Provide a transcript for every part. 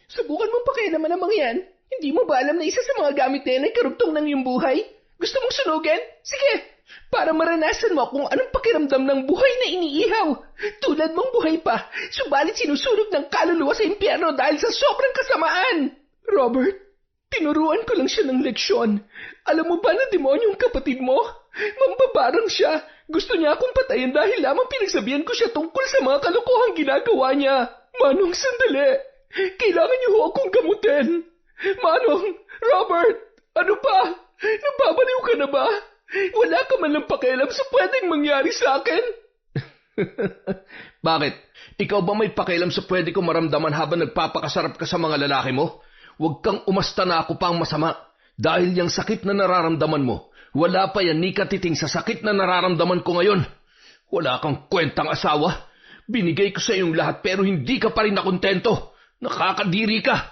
Subukan mong pakialaman ang mga yan. Hindi mo ba alam na isa sa mga gamit na yan ay karugtong ng iyong buhay? Gusto mong sunugin? Sige! Para maranasan mo kung anong pakiramdam ng buhay na iniihaw. Tulad mong buhay pa, subalit sinusunog ng kaluluwa sa impyerno dahil sa sobrang kasamaan. Robert, tinuruan ko lang siya ng leksyon. Alam mo ba na demonyong kapatid mo? Mambabarang siya. Gusto niya akong patayin dahil lamang pinagsabihan ko siya tungkol sa mga kalokohang ginagawa niya. Manong, sandali. Kailangan niyo ho akong gamutin. Manong, Robert, ano ba? Nababaliw ka na ba? Wala ka man lang pakialam sa pwedeng mangyari sa akin? Bakit? Ikaw ba may pakialam sa pwede ko maramdaman habang nagpapakasarap ka sa mga lalaki mo? Huwag kang umasta na ako pang masama. Dahil yung sakit na nararamdaman mo, wala pa yan ni katiting sa sakit na nararamdaman ko ngayon. Wala kang kwentang asawa. Binigay ko sa iyong lahat pero hindi ka pa rin nakontento. Nakakadiri ka.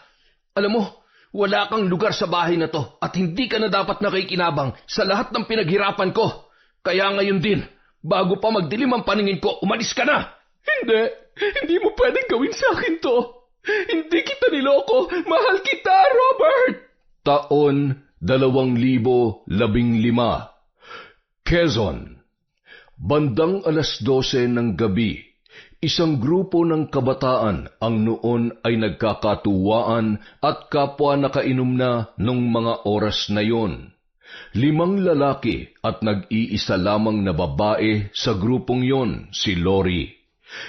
Alam mo, wala kang lugar sa bahay na to at hindi ka na dapat nakikinabang sa lahat ng pinaghirapan ko. Kaya ngayon din, bago pa magdilim ang paningin ko, umalis ka na! Hindi mo pwedeng gawin sa akin to. Hindi kita niloko. Mahal kita, Robert! Taon 2015, Quezon. Bandang 12:00 ng gabi, isang grupo ng kabataan ang noon ay nagkakatuwaan at kapwa nakainom na nung mga oras na yon. 5 lalaki at nag-iisa lamang na babae sa grupong yon, si Lori.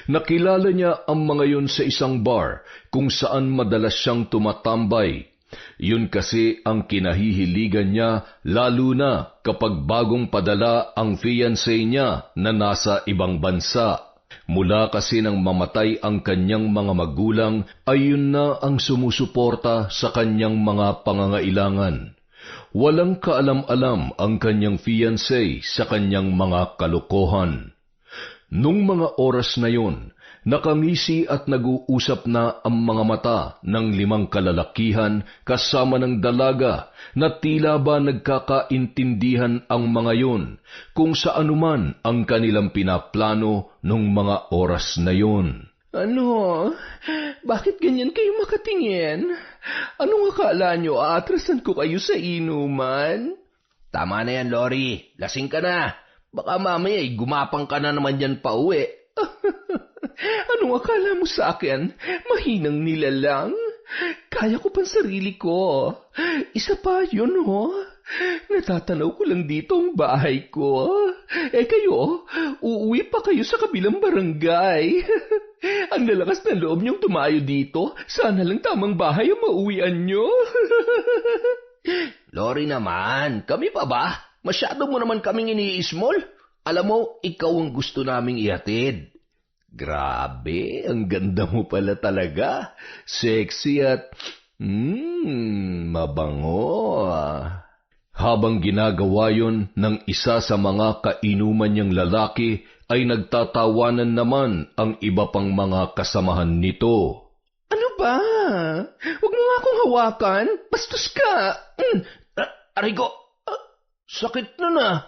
Nakilala niya ang mga yon sa isang bar kung saan madalas siyang tumatambay. Yun kasi ang kinahihiligan niya lalo na kapag bagong padala ang fiancé niya na nasa ibang bansa. Mula kasi nang mamatay ang kanyang mga magulang ay yun na ang sumusuporta sa kanyang mga pangangailangan. Walang kaalam-alam ang kanyang fiancé sa kanyang mga kalokohan. Nung mga oras na yun, nakangisi at nag-uusap na ang mga mata ng 5 kalalakihan kasama ng dalaga na tila ba nagkakaintindihan ang mga yun kung saanuman ang kanilang pinaplano nung mga oras na yun. Ano? Bakit ganyan kayo makatingin? Anong akala nyo? Aatrasan ko kayo sa inuman? Tama na yan, Lori. Lasing ka na. Baka mamaya gumapang ka na naman yan pa uwi. Anong akala mo sa akin? Mahinang nilalang? Kaya ko pang sarili ko. Isa pa yun, ho. Natatanaw ko lang dito ang bahay ko. Kayo, uuwi pa kayo sa kabilang barangay. Ang lalakas na loob niyong tumayo dito. Sana lang tamang bahay ang mauwian niyo. Lori naman, kami pa ba? Masyado mo naman kaming ini-small. Alam mo, ikaw ang gusto naming ihatid. Grabe, ang ganda mo pala talaga. Sexy at mabango. Habang ginagawa yon ng isa sa mga kainuman niyang lalaki, ay nagtatawanan naman ang iba pang mga kasamahan nito. Ano ba? Huwag mo nga akong hawakan. Bastos ka. Arigo, sakit na.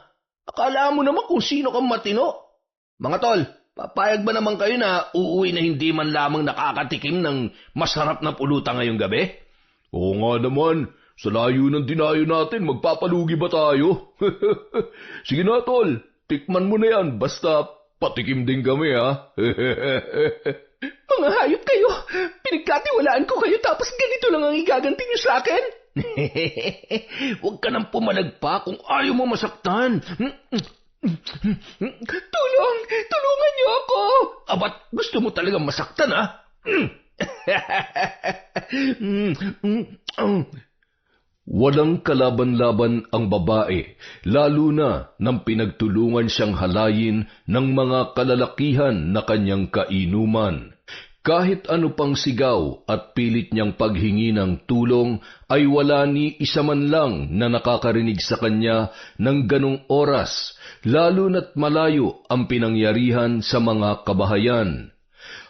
Akala mo naman kung sino kang matino. Mga tol, papayag ba naman kayo na uuwi na hindi man lamang nakakatikim ng masarap na pulutan ngayong gabi? Oo nga naman, sa layo ng dinayo natin, magpapalugi ba tayo? Sige na tol, tikman mo na yan, basta patikim din kami ha. Mga hayop kayo, pinagkatiwalaan ko kayo tapos ganito lang ang igaganti niyo sa akin? Huwag ka nang pumalagpa kung ayaw mo masaktan. Tulungan niyo ako. Abat, gusto mo talagang masaktan, ha? Walang kalaban-laban ang babae, lalo na nang pinagtulungan siyang halayin ng mga kalalakihan na kanyang kainuman. Kahit ano pang sigaw at pilit niyang paghingi ng tulong, ay wala ni isa man lang na nakakarinig sa kanya ng ganong oras, lalo na't malayo ang pinangyarihan sa mga kabahayan.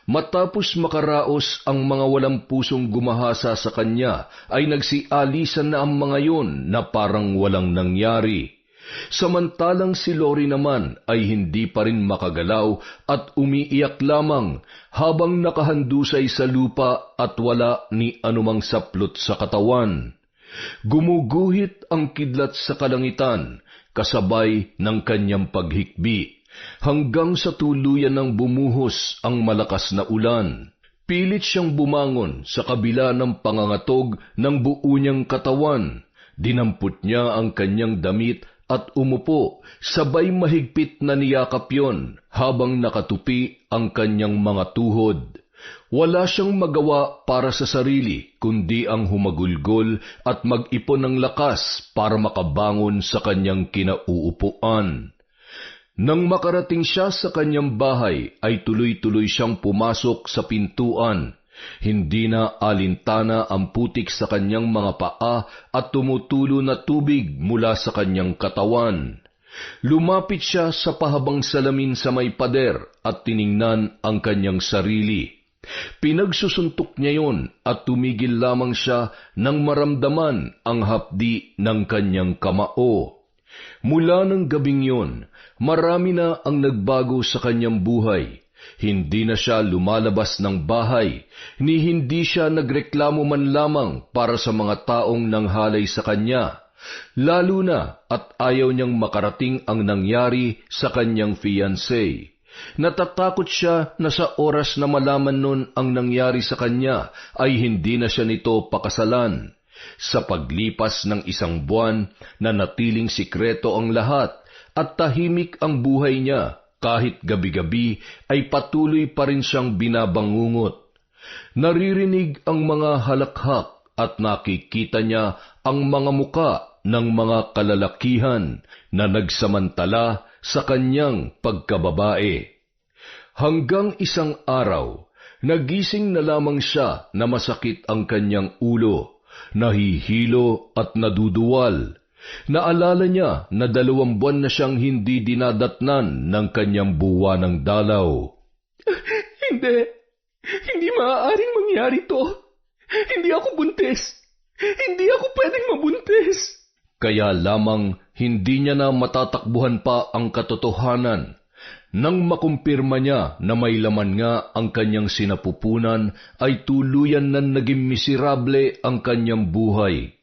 Matapos makaraos ang mga walang pusong gumahasa sa kanya, ay nagsialisan na ang mga yon na parang walang nangyari. Samantalang si Lori naman ay hindi pa rin makagalaw at umiiyak lamang habang nakahandusay sa lupa at wala ni anumang saplot sa katawan. Gumuguhit ang kidlat sa kalangitan kasabay ng kanyang paghikbi hanggang sa tuluyan ng bumuhos ang malakas na ulan. Pilit siyang bumangon sa kabila ng pangangatog ng buo niyang katawan. Dinampot niya ang kanyang damit at umupo, sabay mahigpit na niyakap yon habang nakatupi ang kanyang mga tuhod. Wala siyang magawa para sa sarili, kundi ang humagulgol at mag-ipon ng lakas para makabangon sa kanyang kinauupuan. Nang makarating siya sa kanyang bahay, ay tuloy-tuloy siyang pumasok sa pintuan. Hindi na alintana ang putik sa kanyang mga paa at tumutulo na tubig mula sa kanyang katawan. Lumapit siya sa pahabang salamin sa may pader at tiningnan ang kanyang sarili. Pinagsusuntok niya yon at tumigil lamang siya nang maramdaman ang hapdi ng kanyang kamao. Mula ng gabing yon, marami na ang nagbago sa kanyang buhay. Hindi na siya lumalabas ng bahay, ni hindi siya nagreklamo man lamang para sa mga taong nanghalay sa kanya, lalo na at ayaw niyang makarating ang nangyari sa kanyang fiancé. Natatakot siya na sa oras na malaman nun ang nangyari sa kanya ay hindi na siya nito pakasalan. Sa paglipas ng 1 buwan, nanatiling sikreto ang lahat at tahimik ang buhay niya. Kahit gabi-gabi ay patuloy pa rin siyang binabangungot. Naririnig ang mga halakhak at nakikita niya ang mga muka ng mga kalalakihan na nagsamantala sa kanyang pagkababae. Hanggang isang araw, nagising na lamang siya na masakit ang kanyang ulo, nahihilo at naduduwal. Naalala niya na 2 buwan na siyang hindi dinadatnan ng kanyang buwanang dalaw. Hindi maaaring mangyari to. Hindi ako buntis. Hindi ako pwedeng mabuntis. Kaya lamang hindi niya na matatakbuhan pa ang katotohanan. Nang makumpirma niya na may laman nga ang kanyang sinapupunan, ay tuluyan na naging miserable ang kanyang buhay.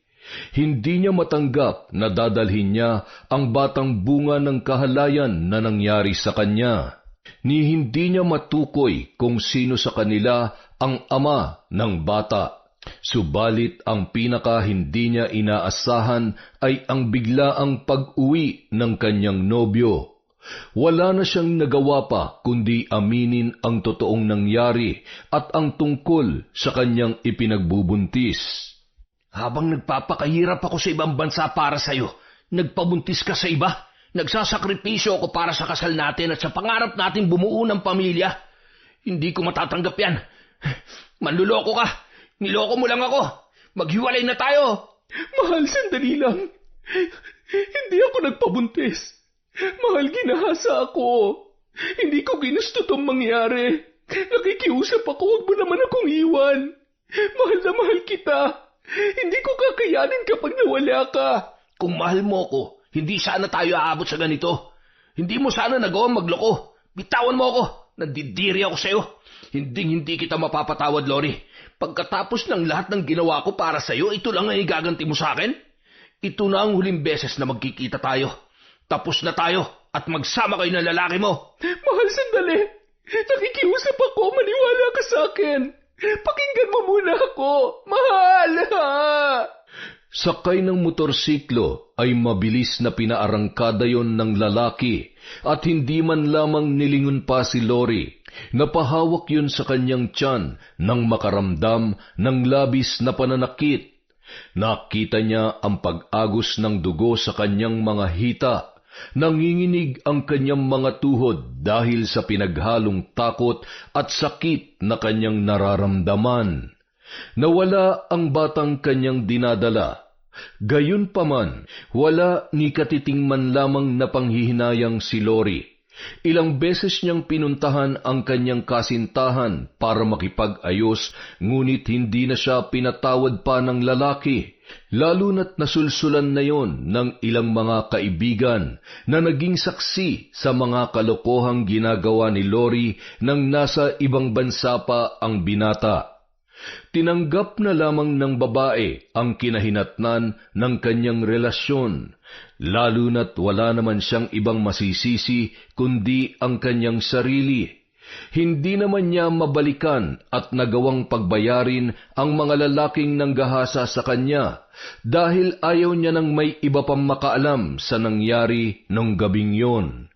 Hindi niya matanggap na dadalhin niya ang batang bunga ng kahalayan na nangyari sa kanya. Ni hindi niya matukoy kung sino sa kanila ang ama ng bata. Subalit ang pinaka hindi niya inaasahan ay ang biglaang pag-uwi ng kanyang nobyo. Wala na siyang nagawa pa kundi aminin ang totoong nangyari at ang tungkol sa kanyang ipinagbubuntis. Habang nagpapakahirap ako sa ibang bansa para sa'yo, nagpabuntis ka sa iba, nagsasakripisyo ako para sa kasal natin at sa pangarap natin bumuo ng pamilya. Hindi ko matatanggap yan. Manluloko ka. Niloko mo lang ako. Maghiwalay na tayo. Mahal, sandali lang. Hindi ako nagpabuntis. Mahal, ginahasa ako. Hindi ko ginusto itong mangyari. Nakikiusap ako, huwag mo naman akong iwan. Mahal na mahal kita. Hindi ko kakayanin kapag nawala ka. Kung mahal mo ako, hindi sana tayo aabot sa ganito. Hindi mo sana nagawang magloko. Bitawan mo ako. Nandidiri ako sa'yo. Hindi kita mapapatawad, Lori. Pagkatapos ng lahat ng ginawa ko para sa'yo, ito lang ang igaganti mo sa akin? Ito na ang huling beses na magkikita tayo. Tapos na tayo at magsama kayo ng lalaki mo. Mahal, sandali. Nakikiusap ako. Maniwala ka sa akin. Pakinggan mo muna ako. Mahal! Sakay ng motorsiklo ay mabilis na pinaarangkada yon ng lalaki at hindi man lamang nilingon pa si Lori. Napahawak yun sa kanyang tiyan nang makaramdam ng labis na pananakit. Nakita niya ang pag-agos ng dugo sa kanyang mga hita. Nanginginig ang kanyang mga tuhod dahil sa pinaghalong takot at sakit na kanyang nararamdaman. Nawala ang batang kanyang dinadala. Gayunpaman, wala ni katiting man lamang na panghihinayang si Lori. Ilang beses niyang pinuntahan ang kanyang kasintahan para makipag-ayos, ngunit hindi na siya pinatawad pa ng lalaki, lalo na't nasulsulan na yon ng ilang mga kaibigan na naging saksi sa mga kalokohang ginagawa ni Lori nang nasa ibang bansa pa ang binata. Tinanggap na lamang ng babae ang kinahinatnan ng kanyang relasyon, lalo na't wala naman siyang ibang masisisi kundi ang kanyang sarili. Hindi naman niya mabalikan at nagawang pagbayarin ang mga lalaking nanggahasa sa kanya dahil ayaw niya nang may iba pang makaalam sa nangyari nung gabing yon.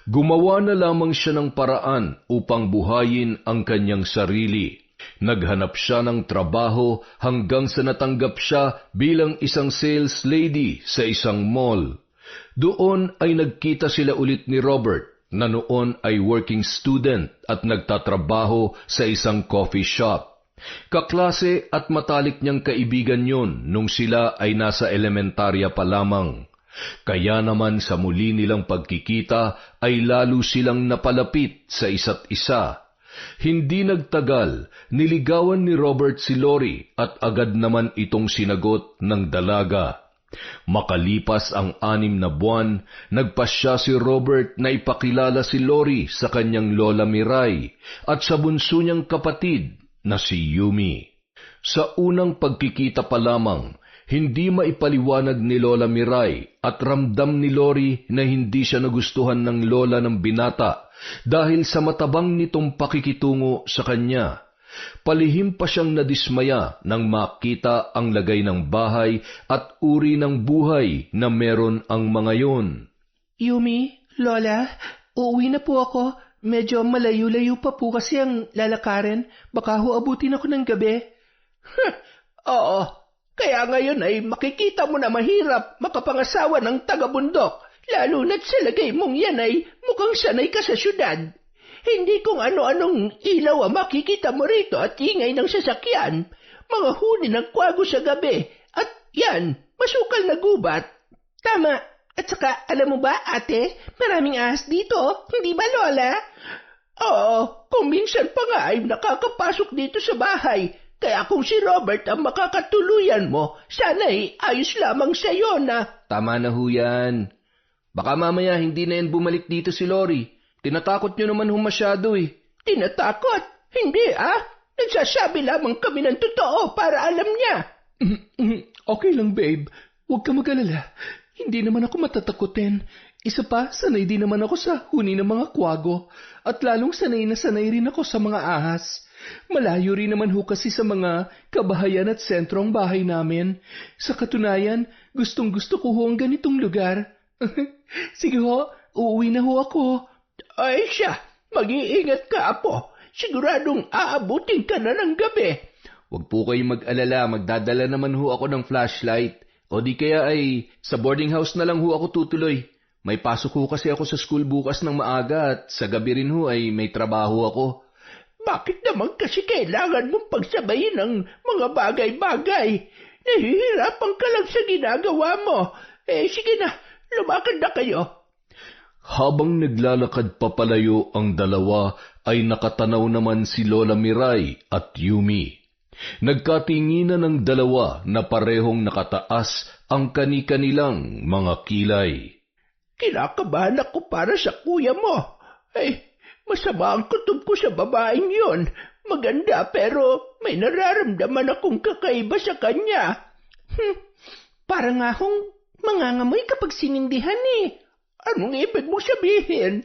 Gumawa na lamang siya ng paraan upang buhayin ang kanyang sarili. Naghanap siya ng trabaho hanggang sa natanggap siya bilang isang sales lady sa isang mall. Doon ay nagkita sila ulit ni Robert na noon ay working student at nagtatrabaho sa isang coffee shop. Kaklase at matalik niyang kaibigan yon nung sila ay nasa elementarya pa lamang. Kaya naman sa muli nilang pagkikita ay lalo silang napalapit sa isa't isa. Hindi nagtagal, niligawan ni Robert si Lori at agad naman itong sinagot ng dalaga. Makalipas ang 6 na buwan, nagpasya si Robert na ipakilala si Lori sa kanyang lola Miray at sa bunso niyang kapatid na si Yumi. Sa unang pagkikita pa lamang, hindi maipaliwanag ni Lola Miray at ramdam ni Lori na hindi siya nagustuhan ng lola ng binata dahil sa matabang nitong pakikitungo sa kanya. Palihim pa siyang nadismaya nang makita ang lagay ng bahay at uri ng buhay na meron ang mga yon. Yumi, Lola, uuwi na po ako. Medyo malayo-layo pa po kasi ang lalakarin. Baka ho abutin ako ng gabi. Oo. Kaya ngayon ay makikita mo na mahirap makapangasawa ng taga-bundok, lalo na't sa lagay mong yan ay mukhang sanay ka sa syudad. Hindi kung ano-anong ilaw ang makikita mo rito at ingay ng sasakyan, mga huni ng kwago sa gabi, at yan, masukal na gubat. Tama, at saka alam mo ba ate, maraming ahas dito, hindi ba Lola? Oo, kung minsan pa nga ay nakakapasok dito sa bahay. Kaya kung si Robert ang makakatuluyan mo, sana'y ayos lamang sa'yo na... Tama na ho yan. Baka mamaya hindi na yan bumalik dito si Lori. Tinatakot nyo naman ho masyado eh. Tinatakot? Hindi Nagsasabi lamang kami ng totoo para alam niya. Okay lang babe, huwag ka mag-alala. Hindi naman ako matatakutin. Isa pa, sanay din naman ako sa huni ng mga kwago. At lalong sanay na sanay rin ako sa mga ahas. Malayo rin naman ho kasi sa mga kabahayan at sentro ang bahay namin. Sa katunayan, gustong-gusto ko ho ang ganitong lugar. Sige ho, uuwi na ho ako. Ay siya, mag-iingat ka Apo. Siguradong aabutin ka na ng gabi. Huwag po kayong mag-alala, magdadala naman ho ako ng flashlight. O di kaya ay sa boarding house na lang ho ako tutuloy. May pasok ho kasi ako sa school bukas ng maaga at sa gabi rin ho ay may trabaho ako. Bakit naman kasi kailangan mong pagsabayin ang mga bagay-bagay? Nahihirapan ka lang sa ginagawa mo. Sige na, lumakad na kayo. Habang naglalakad papalayo ang dalawa, ay nakatanaw naman si Lola Miray at Yumi. Nagkatinginan ng dalawa na parehong nakataas ang kani-kanilang mga kilay. Kinakabahan ako para sa kuya mo. Masama ang kutob ko sa babaeng yon. Maganda pero may nararamdaman akong kakaiba sa kanya. Parang nga hong mangangamoy kapag sinindihan eh. Anong ibig mo sabihin?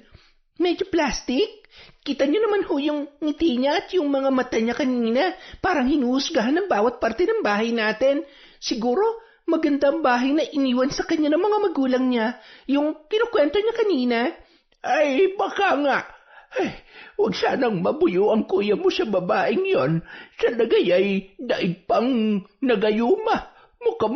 Medyo plastic. Kita niyo naman ho yung ngiti niya at yung mga mata niya kanina. Parang hinuhusgahan ng bawat parte ng bahay natin. Siguro magandang bahay na iniwan sa kanya ng mga magulang niya. Yung kinukwento niya kanina. Ay, baka nga. Huwag sanang mabuyo ang kuya mo sa babaeng yon. Sa lagay ay daig pang nagayuma. Mukhang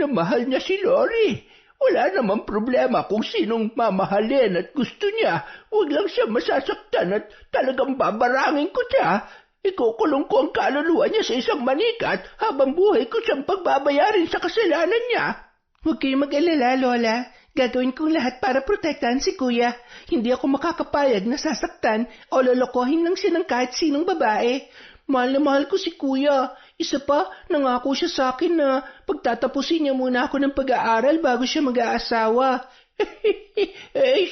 mahal niya si Lori. Wala namang problema kung sinong mamahalin at gusto niya. Huwag lang siya masasaktan at talagang babarangin ko siya. Ikukulong ko ang kaluluwa niya sa isang manikat habang buhay ko siyang pagbabayarin sa kasalanan niya. Huwag kayong mag-alala, Lola. Gagawin kong lahat para protektahan si kuya. Hindi ako makakapayag na sasaktan o lolokohin lang siya ng kahit sinong babae. Mahal na mahal ko si kuya. Isa pa, nangako siya sa akin na pagtatapusin niya muna ako ng pag-aaral bago siya mag-aasawa.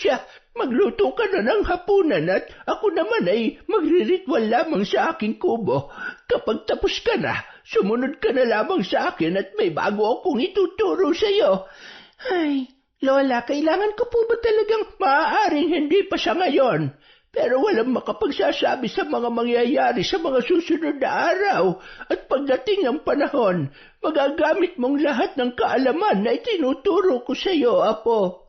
Siya, magluto ka na ng hapunan at ako naman ay magriritual lamang sa aking kubo. Kapag tapos ka na, sumunod ka na lamang sa akin at may bago akong ituturo sa iyo. Ay, Lola, kailangan ko po ba talagang... Maaaring hindi pa sa ngayon, pero walang makapagsasabi sa mga mangyayari sa mga susunod na araw. At pagdating ng panahon, magagamit mong lahat ng kaalaman na itinuturo ko sa iyo, Apo.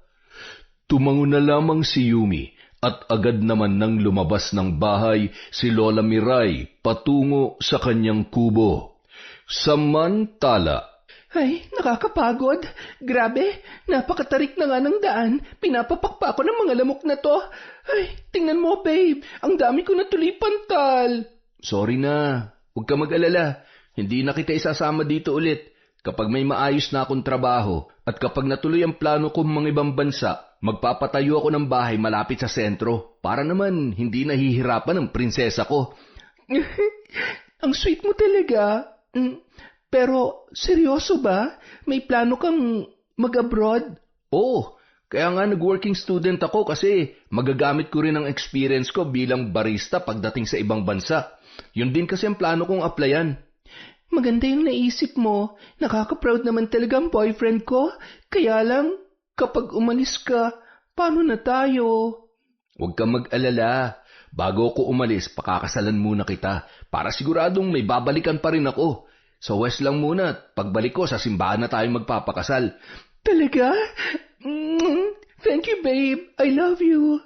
Tumango na lamang si Yumi at agad naman nang lumabas ng bahay si Lola Miray patungo sa kanyang kubo. Samantala, Ay, nakakapagod. Grabe, napakatarik na nga ng daan. Pinapapakpa ko ng mga lamok na to. Ay, tingnan mo, babe. Ang dami ko na tuloy pantal. Sorry na. Huwag ka mag-alala. Hindi na kita isasama dito ulit. Kapag may maayos na akong trabaho at kapag natuloy ang plano kong mga ibang bansa, magpapatayo ako ng bahay malapit sa sentro para naman hindi nahihirapan ang prinsesa ko. Ang sweet mo talaga. Pero, seryoso ba? May plano kang mag-abroad? Oo, kaya nga nag-working student ako kasi magagamit ko rin ang experience ko bilang barista pagdating sa ibang bansa. Yun din kasi ang plano kong applyan. Maganda yung naisip mo. Nakaka-proud naman talaga ang boyfriend ko. Kaya lang, kapag umalis ka, paano na tayo? Huwag kang mag-alala. Bago ako umalis, pakakasalan muna kita para siguradong may babalikan pa rin ako. Sa West lang muna at pagbalik ko sa simbahan na tayo magpapakasal. Talaga? Thank you, babe. I love you.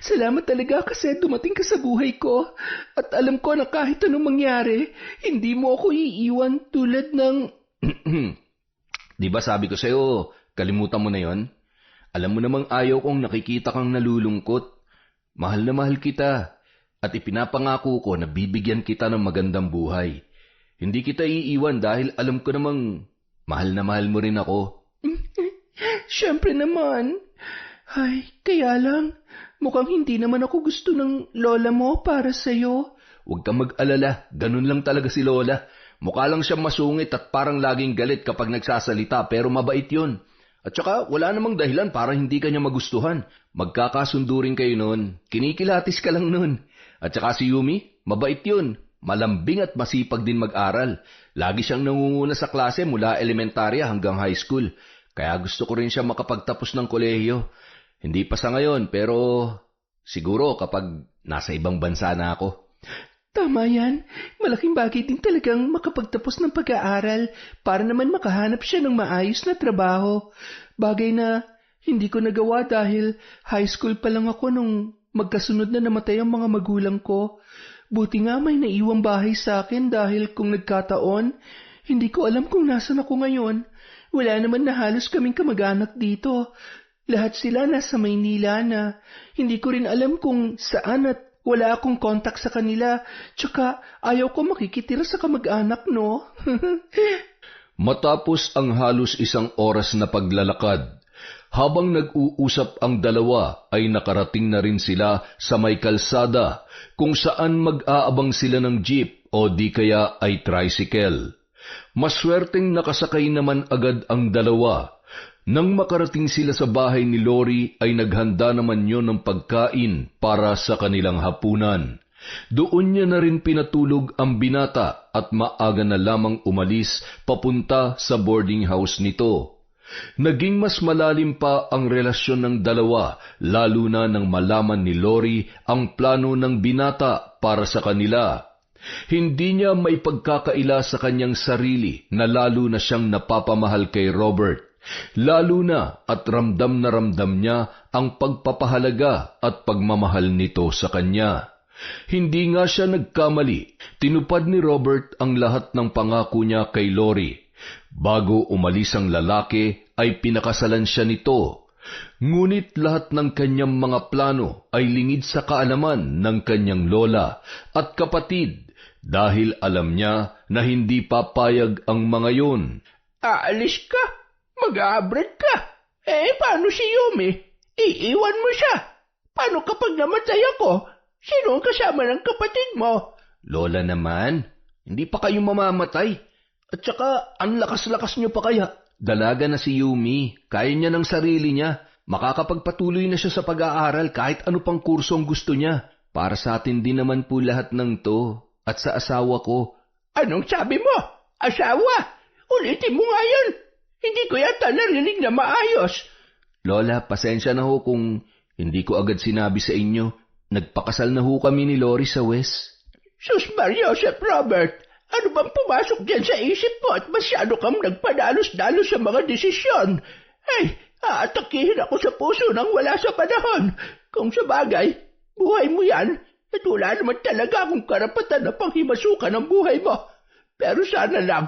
Salamat talaga kasi dumating ka sa buhay ko. At alam ko na kahit anong mangyari, hindi mo ako iiwan tulad ng... Di ba sabi ko sa'yo, kalimutan mo na yon? Alam mo namang ayaw kong nakikita kang nalulungkot. Mahal na mahal kita. At ipinapangako ko na bibigyan kita ng magandang buhay. Hindi kita iiwan dahil alam ko namang mahal na mahal mo rin ako. Siyempre naman. Ay, kaya lang, mukhang hindi naman ako gusto ng lola mo para sa'yo. Huwag kang mag-alala, ganun lang talaga si Lola. Mukha lang siyang masungit at parang laging galit kapag nagsasalita pero mabait yun. At saka wala namang dahilan para hindi kanya magustuhan. Magkakasundo rin kayo nun. Kinikilatis ka lang nun. At saka si Yumi, mabait yun. Malambing at masipag din mag-aral. Lagi siyang nangunguna sa klase mula elementarya hanggang high school. Kaya gusto ko rin siya makapagtapos ng kolehiyo. Hindi pa sa ngayon pero siguro kapag nasa ibang bansa na ako. Tama yan. Malaking bagay din talagang makapagtapos ng pag-aaral para naman makahanap siya ng maayos na trabaho. Bagay na hindi ko nagawa dahil high school pa lang ako nung magkasunod na namatay ang mga magulang ko. Buti nga may naiwang bahay sa akin dahil kung nagkataon, hindi ko alam kung nasan ako ngayon. Wala naman na halos kaming kamag-anak dito. Lahat sila nasa Maynila na. Hindi ko rin alam kung saan at wala akong kontak sa kanila. Tsaka ayaw ko makikitira sa kamag-anak, no? Matapos ang halos isang oras na paglalakad, habang nag-uusap ang dalawa ay nakarating na rin sila sa may kalsada kung saan mag-aabang sila ng jeep o di kaya ay tricycle. Maswerteng nakasakay naman agad ang dalawa. Nang makarating sila sa bahay ni Lori ay naghanda naman yon ng pagkain para sa kanilang hapunan. Doon niya na rin pinatulog ang binata at maaga na lamang umalis papunta sa boarding house nito. Naging mas malalim pa ang relasyon ng dalawa, lalo na nang malaman ni Lori ang plano ng binata para sa kanila. Hindi niya may pagkakaila sa kanyang sarili na lalo na siyang napapamahal kay Robert. Lalo na at ramdam na ramdam niya ang pagpapahalaga at pagmamahal nito sa kanya. Hindi nga siya nagkamali. Tinupad ni Robert ang lahat ng pangako niya kay Lori. Bago umalis ang lalaki ay pinakasalan siya nito. Ngunit lahat ng kanyang mga plano ay lingid sa kaalaman ng kanyang lola at kapatid dahil alam niya na hindi papayag ang mga yun. Aalis ka? Mag-abroad ka? Paano si Yumi? Iiwan mo siya. Paano kapag namatay ako? Sino ang kasama ng kapatid mo? Lola naman, hindi pa kayo mamamatay. At saka, ang lakas-lakas nyo pa kaya. Dalaga na si Yumi, kaya niya ng sarili niya. Makakapagpatuloy na siya sa pag-aaral kahit ano pang kurso ang gusto niya. Para sa atin din naman po lahat ng to. At sa asawa ko. Anong sabi mo? Asawa? Ulitin mo nga yun. Hindi ko yata narinig na maayos. Lola, pasensya na ho kung hindi ko agad sinabi sa inyo. Nagpakasal na ho kami ni Lori sa West. Sus Joseph Robert, ano bang pumasok dyan sa isip mo at masyado kang nagpadalos-dalos sa mga desisyon? Aatakihin ako sa puso nang wala sa panahon. Kung sa bagay, buhay mo yan at wala naman talaga akong karapatan na panghimasukan ang buhay mo. Pero sana lang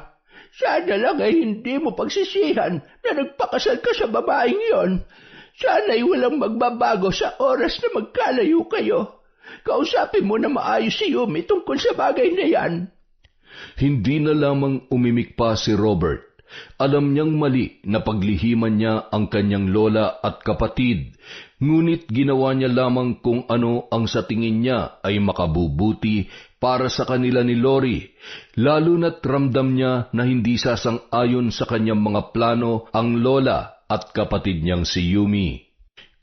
ay hindi mo pagsisihan na nagpakasal ka sa babaeng yon. Sana'y walang magbabago sa oras na magkalayo kayo. Kausapin mo na maayos si Yumi tungkol sa bagay na yan. Hindi na lamang umimik pa si Robert. Alam niyang mali na paglihiman niya ang kanyang lola at kapatid, ngunit ginawa niya lamang kung ano ang sa tingin niya ay makabubuti para sa kanila ni Lori, lalo na't ramdam niya na hindi sasang-ayon sa kanyang mga plano ang lola at kapatid niyang si Yumi.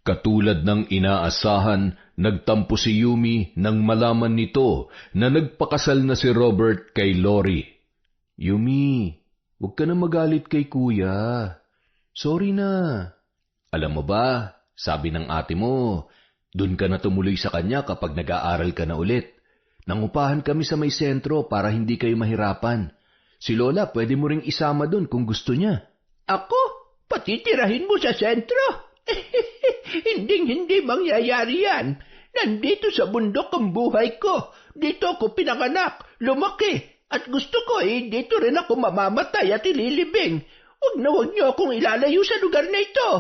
Katulad ng inaasahan, nagtampo si Yumi nang malaman nito na nagpakasal na si Robert kay Lori. Yumi, huwag ka na magalit kay kuya. Sorry na. Alam mo ba, sabi ng ate mo, dun ka na tumuloy sa kanya kapag nag-aaral ka na ulit. Nangupahan kami sa may sentro para hindi kayo mahirapan. Si Lola pwede mo ring isama dun kung gusto niya. Ako? Patitirahin mo sa sentro? Hindi mangyayari yan. Nandito sa bundok ang buhay ko. Dito ako pinanganak, lumaki. At gusto ko dito rin ako mamamatay at ililibing. Huwag niyo akong ilalayo sa lugar na ito.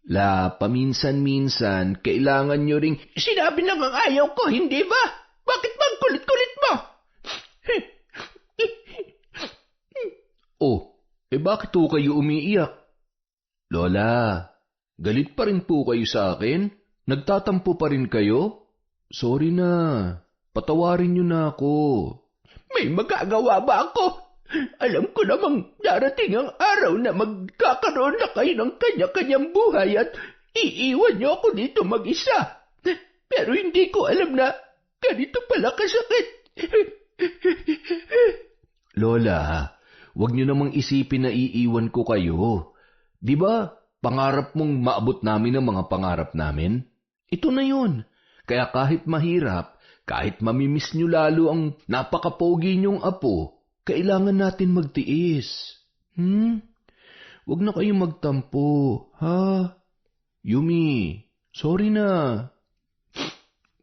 La, paminsan-minsan, kailangan nyo ring... Sinabi na ngang ayaw ko, hindi ba? Bakit bang kulit-kulit mo? Bakit po kayo umiiyak? Lola, galit pa rin po kayo sa akin? Nagtatampo pa rin kayo? Sorry na, patawarin niyo na ako. May magagawa ba ako? Alam ko namang darating ang araw na magkakaroon na kayo ng kanya-kanyang buhay at iiwan niyo ako dito mag-isa. Pero hindi ko alam na ganito pala kasakit. Lola, huwag niyo namang isipin na iiwan ko kayo. Di ba, pangarap mong maabot namin ang mga pangarap namin? Ito na yun. Kaya kahit mahirap, kahit mamimiss niyo lalo ang napakapogi niyong apo, kailangan natin magtiis. Huwag na kayong magtampo, ha? Yumi, sorry na.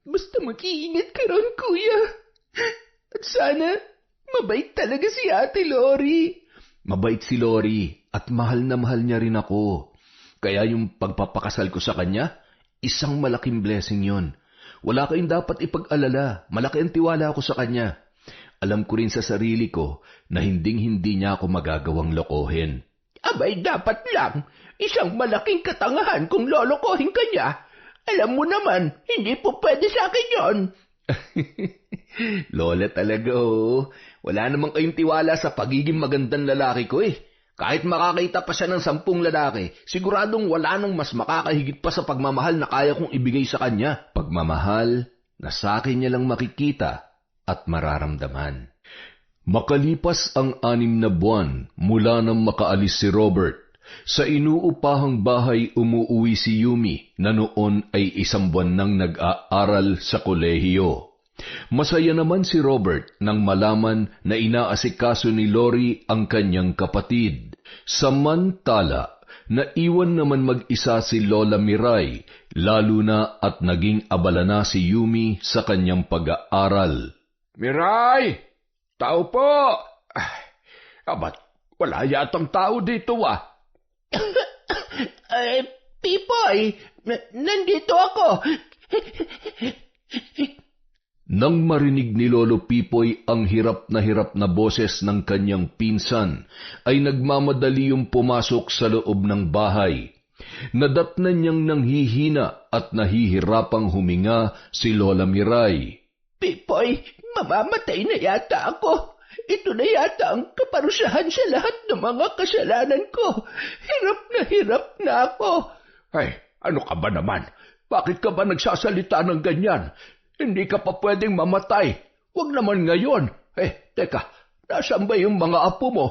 Basta mag-iingat ka ron, kuya. At sana, mabait talaga si Ate Lori. Mabait si Lori at mahal na mahal niya rin ako. Kaya yung pagpapakasal ko sa kanya, isang malaking blessing yon. Wala kayong dapat ipag-alala. Malaki ang tiwala ko sa kanya. Alam ko rin sa sarili ko na hinding-hindi niya ako magagawang lokohin. Abay, dapat lang. Isang malaking katangahan kung lolokohin ka niya. Alam mo naman, hindi po pwede sa akin yon. Lola talaga, oh. Wala namang kayong tiwala sa pagiging magandang lalaki ko eh. Kahit makakita pa siya ng 10 lalaki, siguradong wala nang mas makakahigit pa sa pagmamahal na kaya kong ibigay sa kanya. Pagmamahal na sa akin niya lang makikita at mararamdaman. Makalipas ang 6 na buwan mula nang makaalis si Robert, sa inuupahang bahay umuwi si Yumi na noon ay 1 buwan nang nag-aaral sa kolehiyo. Masaya naman si Robert nang malaman na inaasikaso ni Lori ang kanyang kapatid. Samantala, naiwan naman mag-isa si Lola Miray, lalo na at naging abala na si Yumi sa kanyang pag-aaral. Miray! Tao po! Ba't wala yatang tao dito Pipoy, nandito ako. Nang marinig ni Lolo Pipoy ang hirap na boses ng kanyang pinsan, ay nagmamadali yung pumasok sa loob ng bahay. Nadatnan niyang nanghihina at nahihirapang huminga si Lola Miray. Pipoy, mamamatay na yata ako. Ito na yata ang kaparusahan sa lahat ng mga kasalanan ko. Hirap na ako. Ay, ano ka ba naman? Bakit ka ba nagsasalita ng ganyan? Hindi ka pa pwedeng mamatay. Huwag naman ngayon. Teka, nasaan ba yung mga apo mo?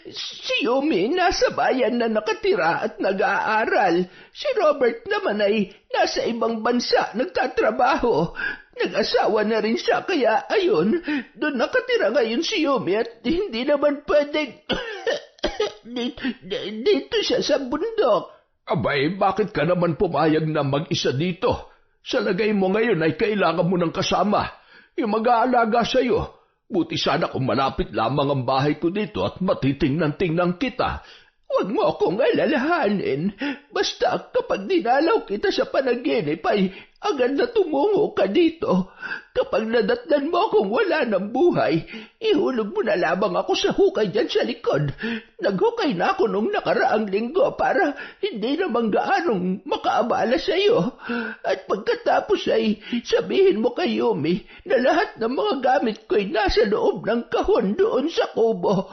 Si Yumi nasa bayan na nakatira at nag-aaral. Si Robert naman ay nasa ibang bansa nagtatrabaho. Nag-asawa na rin siya kaya ayun, doon nakatira ngayon si Yumi at hindi naman pwedeng dito siya sa bundok. Abay, bakit ka naman pumayag na mag-isa dito? Sa lagay mo ngayon ay kailangan mo ng kasama. Yung mag-aalaga sa'yo. Buti sana kung malapit lamang ang bahay ko dito at matitingnan-tingnan kita. Huwag mo akong alalahanin. Basta kapag dinalaw kita sa panaginip ay agad na tumungo ka dito. Kapag nadatnan mo akong wala ng buhay, ihulog mo na lamang ako sa hukay dyan sa likod. Naghukay na ako nung nakaraang linggo para hindi naman gaanong makaabala sa iyo. At pagkatapos ay sabihin mo kay Yumi na lahat ng mga gamit ko'y nasa loob ng kahon doon sa kubo.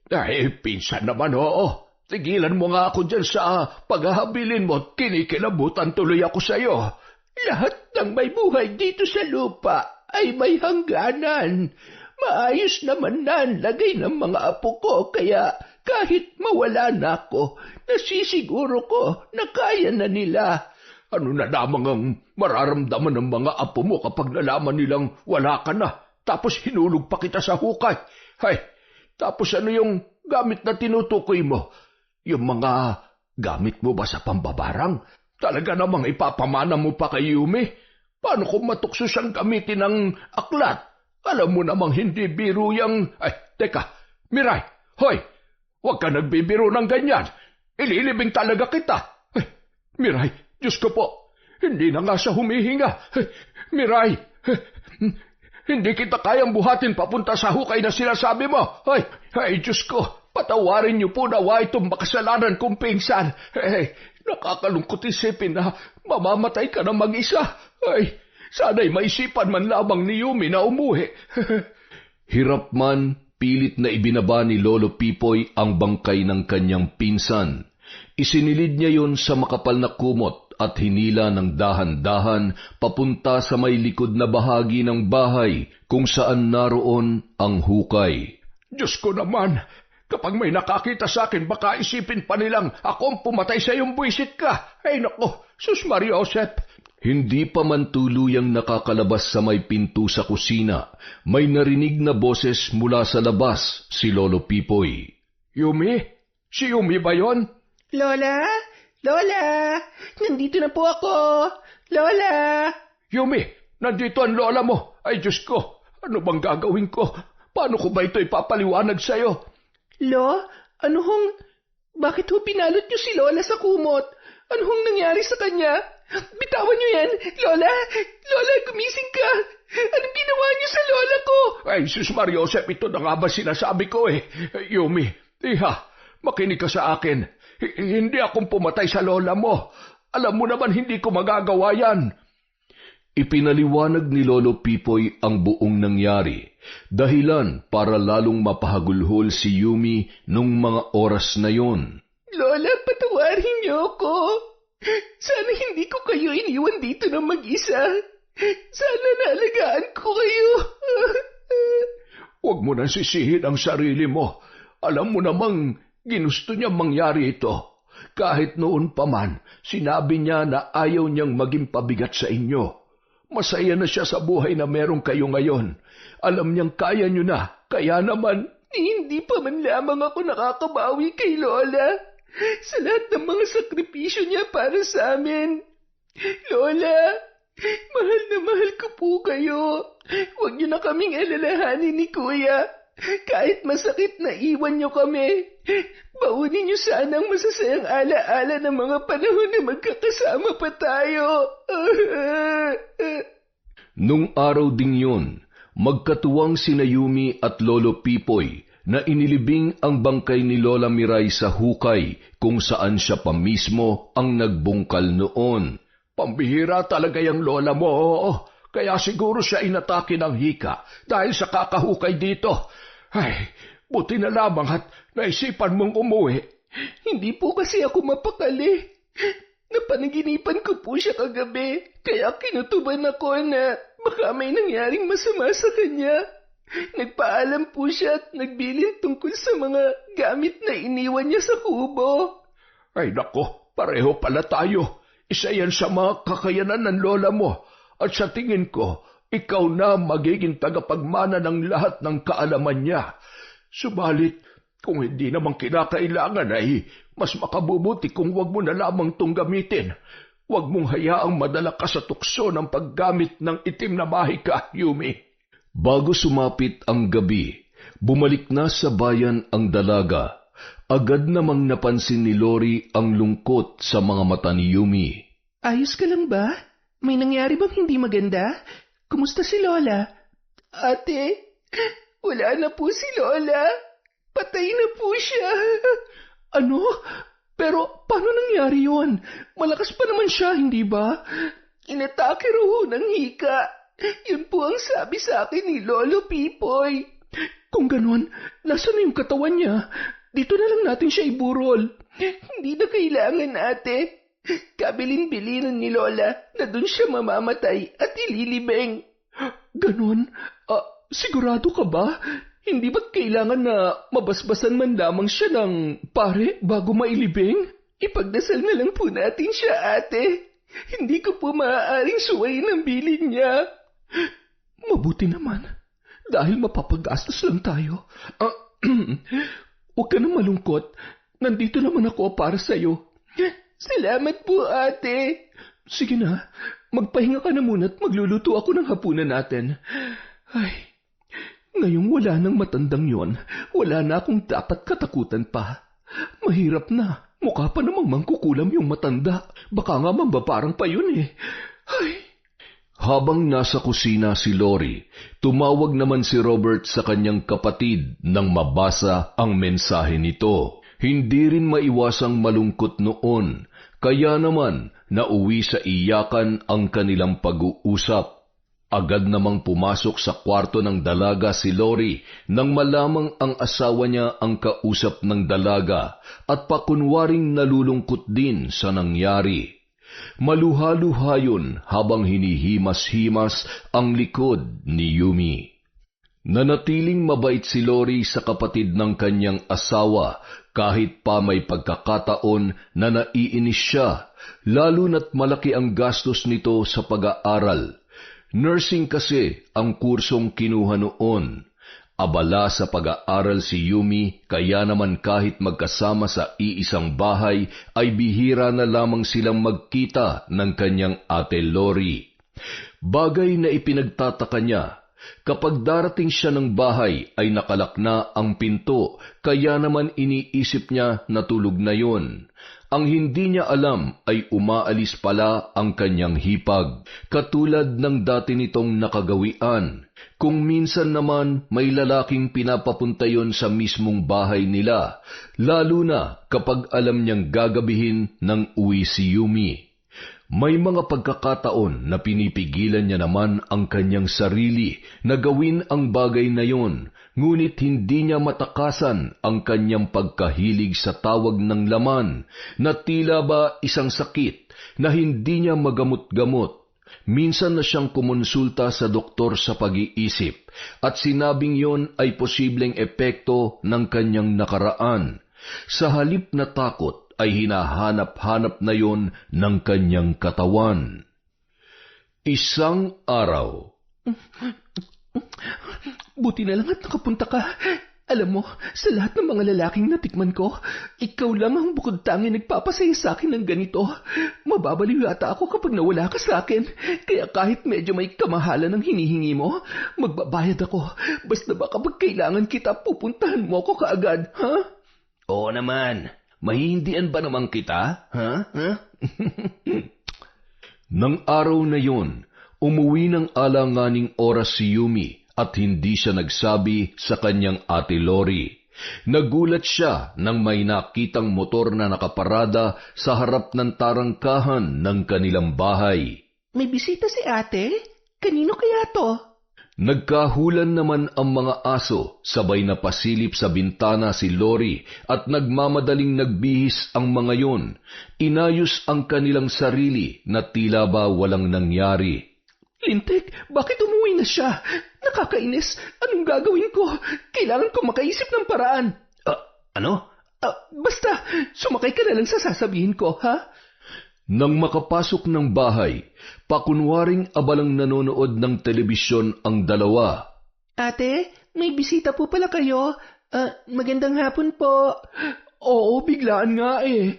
Ay, pinsan naman, oo. Tigilan mo nga ako dyan sa paghahabilin mo at kinikilabutan tuloy ako sa iyo. Lahat ng may buhay dito sa lupa ay may hangganan. Maayos naman na ang lagay ng mga apo ko kaya kahit mawala na ako, nasisiguro ko na kaya na nila. Ano na lamang ang mararamdaman ng mga apo mo kapag nalaman nilang wala ka na, tapos hinulog pa kita sa hukay? Hay, tapos ano yung gamit na tinutukoy mo? Yung mga gamit mo ba sa pambabarang? Talaga namang ipapamana mo pa kay Yumi? Paano kung matukso siyang gamitin ng aklat? Alam mo namang hindi biro yang... Ay, teka, Miray, hoy, huwag ka nagbibiro ng ganyan. Ililibing talaga kita. Ay, Miray, Diyos ko po, hindi na nga siya humihinga. Ay, Miray, hindi kita kayang buhatin papunta sa hukay na sinasabi mo. Ay, Diyos ko. Patawarin niyo po nawa itong makasalanan kong pinsan. Nakakalungkot isipin na mamamatay ka na mag-isa. Ay, sana'y maisipan man lamang ni Yumi na umuwi. Hirap man, pilit na ibinaba ni Lolo Pipoy ang bangkay ng kanyang pinsan. Isinilid niya yon sa makapal na kumot at hinila ng dahan-dahan papunta sa may likod na bahagi ng bahay kung saan naroon ang hukay. Diyos ko naman! Kapag may nakakita sa akin, baka isipin pa nilang ako ang pumatay sa iyong buwisit ka. Ay nako, Sus Maria Josep. Hindi pa man tuluyang nakakalabas sa may pinto sa kusina, may narinig na boses mula sa labas si Lolo Pipoy. Yumi? Si Yumi ba yon? Lola? Lola? Nandito na po ako. Lola? Yumi, nandito ang lola mo. Ay Diyos ko, ano bang gagawin ko? Paano ko ba ito ipapaliwanag sa'yo? Ano hong... Bakit ho pinalot niyo si Lola sa kumot? Ano hong nangyari sa kanya? Bitawan niyo yan! Lola! Lola, gumising ka! Anong ginawa niyo sa Lola ko? Ay, Sus Maria Josep, ito na nga ba sinasabi ko eh? Yumi, iha, makinig ka sa akin. Hindi akong pumatay sa lola mo. Alam mo naman hindi ko magagawa yan. Ipinaliwanag ni Lolo Pipoy ang buong nangyari, dahilan para lalong mapahagulhol si Yumi nung mga oras na yon. Lola, patawarin niyo ako. Sana hindi ko kayo iniwan dito na mag-isa. Sana naalagaan ko kayo. Huwag mo nang sisihin ang sarili mo. Alam mo namang ginusto niya mangyari ito. Kahit noon pa man, sinabi niya na ayaw niyang maging pabigat sa inyo. Masaya na siya sa buhay na meron kayo ngayon. Alam niyang kaya niyo na, kaya naman... Hindi pa man lamang ako nakakabawi kay Lola. Sa lahat ng mga sakripisyo niya para sa amin. Lola, mahal na mahal ko po kayo. Huwag niyo na kaming alalahanin ni Kuya. Kahit masakit na iwan niyo kami. Baunin niyo sana ang masasayang alaala ng mga panahon na magkakasama pa tayo. Nung araw ding yun, magkatuwang sina Yumi at Lolo Pipoy na inilibing ang bangkay ni Lola Miray sa hukay kung saan siya pa mismo ang nagbungkal noon. Pambihira talaga yung lola mo. Kaya siguro siya inatake ng hika dahil sa kakahukay dito. Ay, buti na lamang at naisipan mong umuwi. Hindi po kasi ako mapakali. Napanaginipan ko po siya kagabi, kaya kinutuban ako na baka may nangyaring masama sa kanya. Nagpaalam po siya at nagbilin tungkol sa mga gamit na iniwan niya sa kubo. Ay nako, pareho pala tayo. Isa yan sa mga kakayanan ng lola mo. At sa tingin ko, ikaw na magiging tagapagmana ng lahat ng kaalaman niya. Subalit, kung hindi naman kinakailangan ay mas makabubuti kung wag mo na lamang itong gamitin. Wag mong hayaang madala ka sa tukso ng paggamit ng itim na mahika, Yumi. Bago sumapit ang gabi, bumalik na sa bayan ang dalaga. Agad namang napansin ni Lori ang lungkot sa mga mata ni Yumi. Ayos ka lang ba? May nangyari bang hindi maganda? Kumusta si Lola? Ate, wala na po si Lola. Patay na po siya. Ano? Pero paano nangyari yon? Malakas pa naman siya, hindi ba? Inatake raw ng hika. Yun po ang sabi sa akin ni Lolo Pipoy. Kung ganon, nasaan na yung katawan niya? Dito na lang natin siya iburol. Hindi na kailangan, ate. Kabilin-bilinan ni Lola na dun siya mamamatay at ililibing. Ganon? Sigurado ka ba? Hindi ba't kailangan na mabasbasan man lamang siya ng pare bago mailibing? Ipagdasal na lang po natin siya, ate. Hindi ko po maaaring suwayin ang bilin niya. Mabuti naman. Dahil mapapagastos lang tayo. Huwag ka na malungkot. Nandito naman ako para sa'yo. Salamat po, ate. Sige na, magpahinga ka na muna at magluluto ako ng hapunan natin. Ay, ngayong wala nang matandang yon, wala na akong dapat katakutan pa. Mahirap na, mukha pa namang mangkukulam yung matanda. Baka nga mambaparang pa yun eh. Ay. Habang nasa kusina si Lori, tumawag naman si Robert sa kanyang kapatid nang mabasa ang mensahe nito. Hindi rin maiwasang malungkot noon, kaya naman nauwi sa iyakan ang kanilang pag-uusap. Agad namang pumasok sa kwarto ng dalaga si Lori nang malamang ang asawa niya ang kausap ng dalaga at pakunwaring nalulungkot din sa nangyari. Maluha-luha yun habang hinihimas-himas ang likod ni Yumi. Nanatiling mabait si Lori sa kapatid ng kanyang asawa kahit pa may pagkakataon na naiinis siya, lalo na't malaki ang gastos nito sa pag-aaral. Nursing kasi ang kursong kinuha noon. Abala sa pag-aaral si Yumi, kaya naman kahit magkasama sa iisang bahay ay bihira na lamang silang magkita ng kanyang ate Lori. Bagay na ipinagtataka niya, kapag darating siya ng bahay ay nakalak na ang pinto, kaya naman iniisip niya na tulog na yon. Ang hindi niya alam ay umaalis pala ang kanyang hipag, katulad ng dati nitong nakagawian. Kung minsan naman may lalaking pinapapunta yon sa mismong bahay nila, lalo na kapag alam niyang gagabihin ng uwi si Yumi. May mga pagkakataon na pinipigilan niya naman ang kanyang sarili na gawin ang bagay na yon, ngunit hindi niya matakasan ang kanyang pagkahilig sa tawag ng laman na tila ba isang sakit na hindi niya magamot-gamot. Minsan na siyang kumonsulta sa doktor sa pag-iisip at sinabing yon ay posibleng epekto ng kanyang nakaraan. Sa halip na takot, ay hinahanap-hanap na yon ng kanyang katawan. Isang araw. Buti na lang at nakapunta ka. Alam mo, sa lahat ng mga lalaking natikman ko, ikaw lang ang bukod-tangi nagpapasaya sa akin ng ganito. Mababaliw yata ako kapag nawala ka sa akin. Kaya kahit medyo may kamahalan ng hinihingi mo, magbabayad ako. Basta ba kapag kailangan kita, pupuntahan mo ako kaagad, ha? Oo naman. Mahihindian ba naman kita? Ha? Nang araw na yon, umuwi ng alanganing oras si Yumi at hindi siya nagsabi sa kanyang ate Lori. Nagulat siya nang may nakitang motor na nakaparada sa harap ng tarangkahan ng kanilang bahay. May bisita si ate? Kanino kaya to? Nagkahulan naman ang mga aso, sabay na pasilip sa bintana si Lori at nagmamadaling nagbihis ang mga yon. Inayos ang kanilang sarili na tila ba walang nangyari. Lintik, bakit umuwi na siya? Nakakainis. Anong gagawin ko? Kailangan ko makaisip ng paraan. Ano? Basta, sumakay ka na lang sa sasabihin ko, ha? Nang makapasok ng bahay, pakunwaring abalang nanonood ng telebisyon ang dalawa. Ate, may bisita po pala kayo. Magandang hapon po. Oo, biglaan nga eh.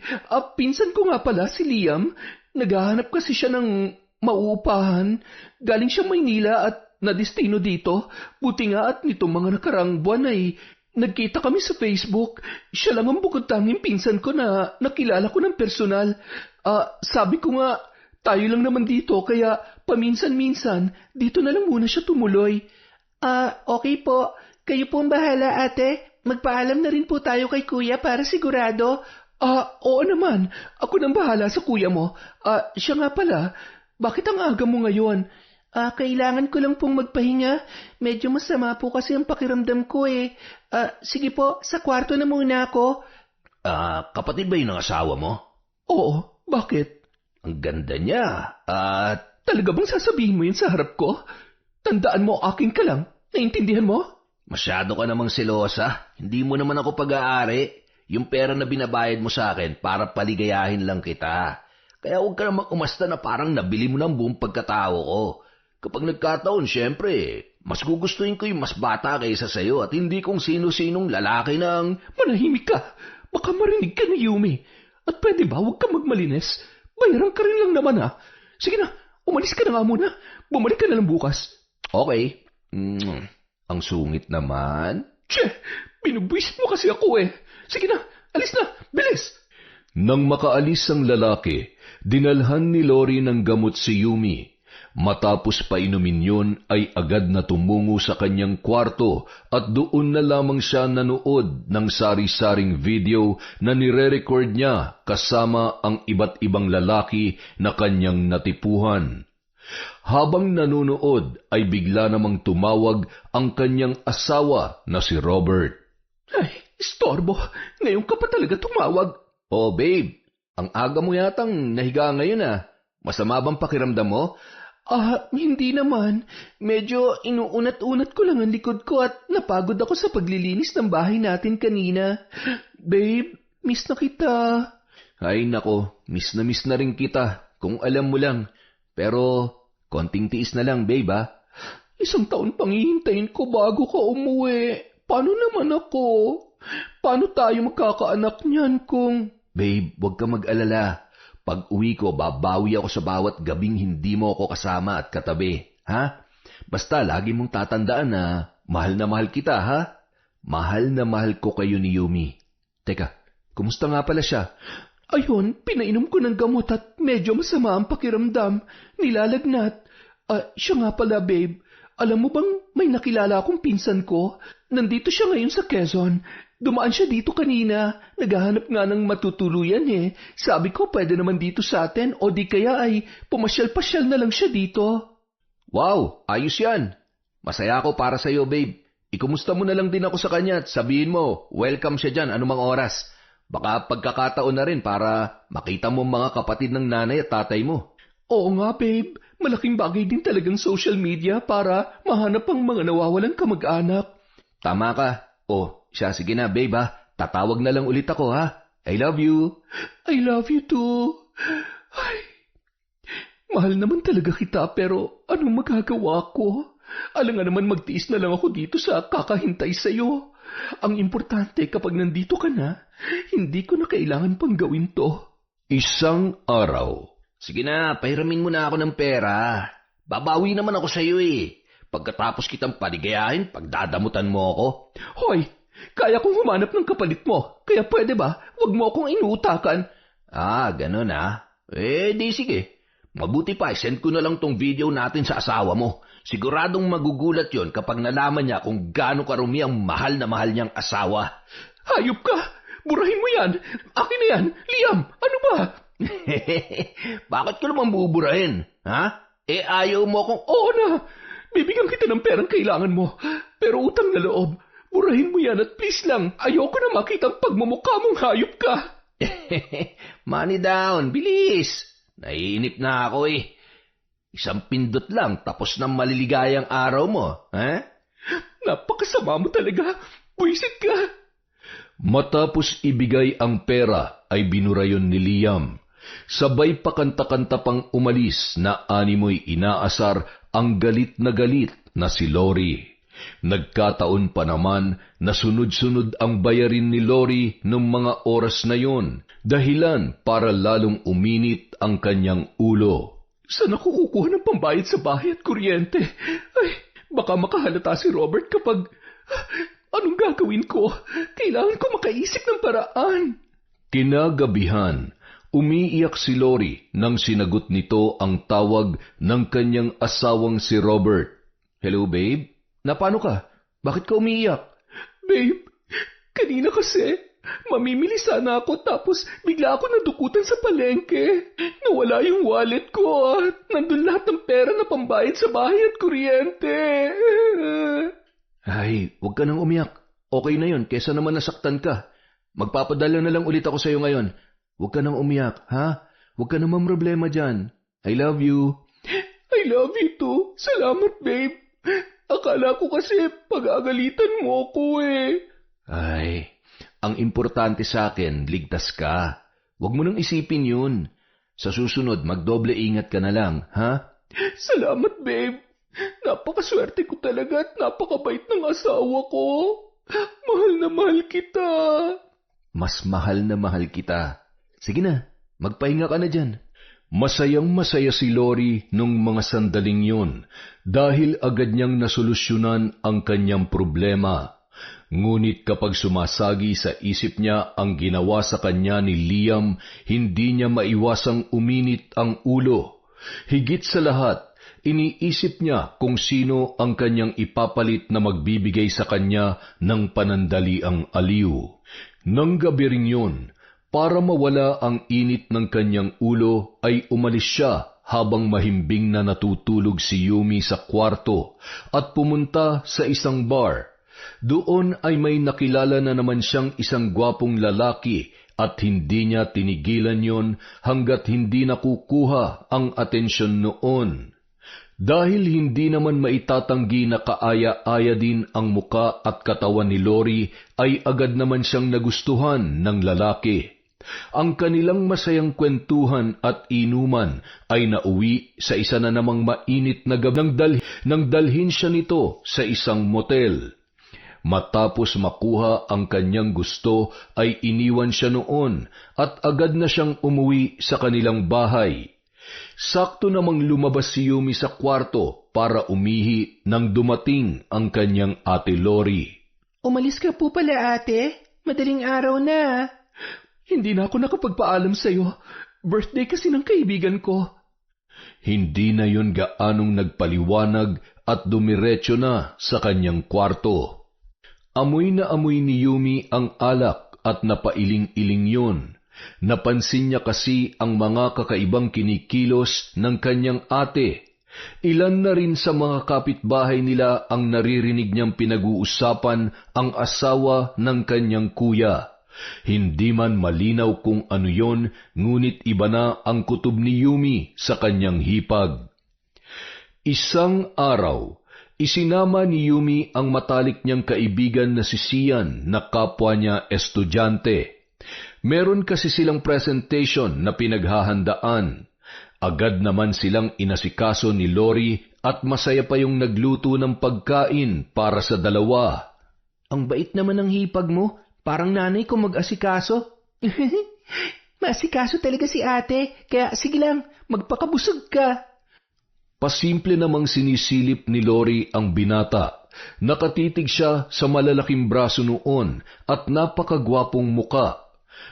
Pinsan ko nga pala si Liam. Naghahanap kasi siya ng mauupahan. Galing siya Maynila at nadestino dito. Buti nga at nitong mga nakarang buwan ay nagkita kami sa Facebook. Siya lang ang bukod tanging pinsan ko na nakilala ko ng personal. Sabi ko nga, tayo lang naman dito kaya paminsan-minsan dito na lang muna siya tumuloy. Okay po. Kayo po ang bahala, ate. Magpaalam na rin po tayo kay kuya para sigurado. Oo naman. Ako nang bahala sa kuya mo. Siya nga pala. Bakit ang aga mo ngayon? Kailangan ko lang pong magpahinga. Medyo masama po kasi ang pakiramdam ko eh. Sige po, sa kwarto na muna ako. Kapatid ba yun ang asawa mo? Oo, bakit? Ang ganda niya. Talaga bang sasabihin mo yun sa harap ko? Tandaan mo, akin ka lang. Naintindihan mo? Masyado ka namang selosa. Hindi mo naman ako pag-aari. Yung pera na binabayad mo sa akin para paligayahin lang kita. Kaya huwag ka namang umasta na parang nabili mo ng buong pagkatao ko. Kapag nagkataon, syempre, mas gugustuhin ko yung mas bata kaysa sa'yo at hindi kung sino-sinong lalaki ng... Manahimik ka. Baka marinig ka ni Yumi. At pwede ba huwag ka magmalinis? Bayaran ka rin lang naman ha. Sige na, umalis ka na nga muna. Bumalik ka na lang bukas. Okay. Ang sungit naman. Binubwisit mo kasi ako eh. Sige na, alis na, bilis. Nang makaalis ang lalaki, dinalhan ni Lori ng gamot si Yumi. Matapos painumin yun ay agad na tumungo sa kanyang kwarto at doon na lamang siya nanood ng sari-saring video na nire-record niya kasama ang iba't ibang lalaki na kanyang natipuhan. Habang nanonood ay bigla namang tumawag ang kanyang asawa na si Robert. Ay, istorbo. Ngayon ka pa talaga tumawag. Oh babe, ang aga mo yatang nahiga ngayon ah. Masama bang pakiramdam mo? Hindi naman. Medyo inuunat-unat ko lang ang likod ko at napagod ako sa paglilinis ng bahay natin kanina. Babe, miss na kita. Ay nako, miss na rin kita, kung alam mo lang. Pero, konting tiis na lang, babe ah. 1 taon pang hihintayin ko bago ka umuwi. Paano naman ako? Paano tayo magkakaanak niyan kung... Babe, huwag ka mag-alala. Pag uwi ko, babawi ako sa bawat gabing hindi mo ako kasama at katabi. Ha? Basta lagi mong tatandaan na mahal kita, ha? Mahal na mahal ko kayo ni Yumi. Teka, kumusta nga pala siya? Ayun, pinainom ko ng gamot at medyo masama ang pakiramdam. Nilalagnat. Siya nga pala, babe. Alam mo bang may nakilala akong pinsan ko? Nandito siya ngayon sa Quezon. Dumaan siya dito kanina. Naghahanap nga ng matutuluyan eh. Sabi ko pwede naman dito sa atin o di kaya ay pumasyal-pasyal na lang siya dito. Wow, ayos yan. Masaya ako para sa'yo, babe. Ikumusta mo na lang din ako sa kanya at sabihin mo, welcome siya dyan anumang oras. Baka pagkakataon na rin para makita mo mga kapatid ng nanay at tatay mo. Oo nga, babe. Malaking bagay din talagang social media para mahanap ang mga nawawalang kamag-anak. Tama ka. Sige na, babe ha. Tatawag na lang ulit ako ha. I love you. I love you too. Ay, mahal naman talaga kita pero anong magagawa ko? Alam nga naman magtiis na lang ako dito sa kakahintay sa'yo. Ang importante kapag nandito ka na, hindi ko na kailangan pang gawin to. Isang araw. Sige na, pahiramin mo na ako ng pera. Babawi naman ako sa'yo eh. Pagkatapos kitang paligayahin, pagdadamutan mo ako. Hoy, kaya kong humanap ng kapalit mo. Kaya pwede ba, wag mo akong inuutakan. Ganun ah. Di sige. Mabuti pa, send ko na lang tong video natin sa asawa mo. Siguradong magugulat yon kapag nalaman niya kung gaano karumi ang mahal na mahal niyang asawa. Hayop ka! Burahin mo yan! Akin na yan! Liam, ano ba? Bakit ko naman buburahin? Ha? Ayaw mo akong... Oo na! Bibigyan kita ng perang kailangan mo. Pero utang na loob. Burahin mo yan at please lang, ayoko na makitang pagmumukha mong hayop ka. Money down, bilis! Naiinip na ako eh. Isang pindot lang tapos na maliligayang araw mo, ha? Napakasama mo talaga. Buisit ka. Matapos ibigay ang pera ay binurayon ni Liam. Sabay pakanta-kanta pang umalis na animoy inaasar ang galit na si Lori. Nagkataon pa naman na sunod-sunod ang bayarin ni Lori noong mga oras na yon, dahilan para lalong uminit ang kanyang ulo. Saan ako kukuha ng pambayad sa bahay at kuryente? Ay, baka makahalata si Robert kapag... Anong gagawin ko? Kailangan ko makaisip ng paraan. Kinagabihan, umiiyak si Lori nang sinagot nito ang tawag ng kanyang asawang si Robert. Hello, babe? Paano ka? Bakit ka umiiyak? Babe, kanina kasi, mamimili sana ako tapos bigla ako nadukutan sa palengke. Nawala yung wallet ko at nandun lahat ng pera na pambayad sa bahay at kuryente. Ay, huwag ka nang umiyak. Okay na yun, kesa naman nasaktan ka. Magpapadala na lang ulit ako sa'yo ngayon. Huwag ka nang umiyak, ha? Huwag ka namang problema dyan. I love you. I love you too. Salamat, babe. Akala ko kasi pag-agalitan mo ako eh. Ay, ang importante sa akin, ligtas ka. Huwag mo nang isipin yun. Sa susunod, magdoble ingat ka na lang, ha? Salamat, babe. Napakaswerte ko talaga at napakabait ng asawa ko. Mahal na mahal kita. Mas mahal na mahal kita. Sige na, magpahinga ka na dyan. Masayang-masaya si Lori nung mga sandaling yun dahil agad niyang nasolusyunan ang kanyang problema. Ngunit kapag sumasagi sa isip niya ang ginawa sa kanya ni Liam, hindi niya maiwasang uminit ang ulo. Higit sa lahat, iniisip niya kung sino ang kanyang ipapalit na magbibigay sa kanya ng panandaliang aliw. Nang gabi rin yun, para mawala ang init ng kanyang ulo ay umalis siya habang mahimbing na natutulog si Yumi sa kwarto at pumunta sa isang bar. Doon ay may nakilala na naman siyang isang gwapong lalaki at hindi niya tinigilan yon hanggat hindi nakukuha ang atensyon noon. Dahil hindi naman maitatanggi na kaaya-aya din ang muka at katawan ni Lori, ay agad naman siyang nagustuhan ng lalaki. Ang kanilang masayang kwentuhan at inuman ay nauwi sa isa na namang mainit na gabi nang dalhin siya nito sa isang motel. Matapos makuha ang kanyang gusto ay iniwan siya noon at agad na siyang umuwi sa kanilang bahay. Sakto namang lumabas si Yumi sa kwarto para umihi nang dumating ang kanyang ate Lori. Umalis ka po pala, ate. Madaling araw na. Hindi na ako nakapagpaalam sa'yo. Birthday kasi ng kaibigan ko. Hindi na yun gaanong nagpaliwanag at dumiretso na sa kanyang kwarto. Amoy na amoy ni Yumi ang alak at napailing-iling yun. Napansin niya kasi ang mga kakaibang kinikilos ng kanyang ate. Ilan na rin sa mga kapitbahay nila ang naririnig niyang pinag-uusapan ang asawa ng kanyang kuya. Hindi man malinaw kung ano yon, ngunit iba na ang kutob ni Yumi sa kanyang hipag. Isang araw, isinama ni Yumi ang matalik niyang kaibigan na si Sian na kapwa niya estudyante. Meron kasi silang presentation na pinaghahandaan. Agad naman silang inasikaso ni Lori at masaya pa yung nagluto ng pagkain para sa dalawa. Ang bait naman ng hipag mo, parang nanay ko mag-asikaso. Masikaso talaga si ate, kaya sige lang, magpakabusog ka. Pasimple namang sinisilip ni Lori ang binata. Nakatitig siya sa malalaking braso noon at napakagwapong muka.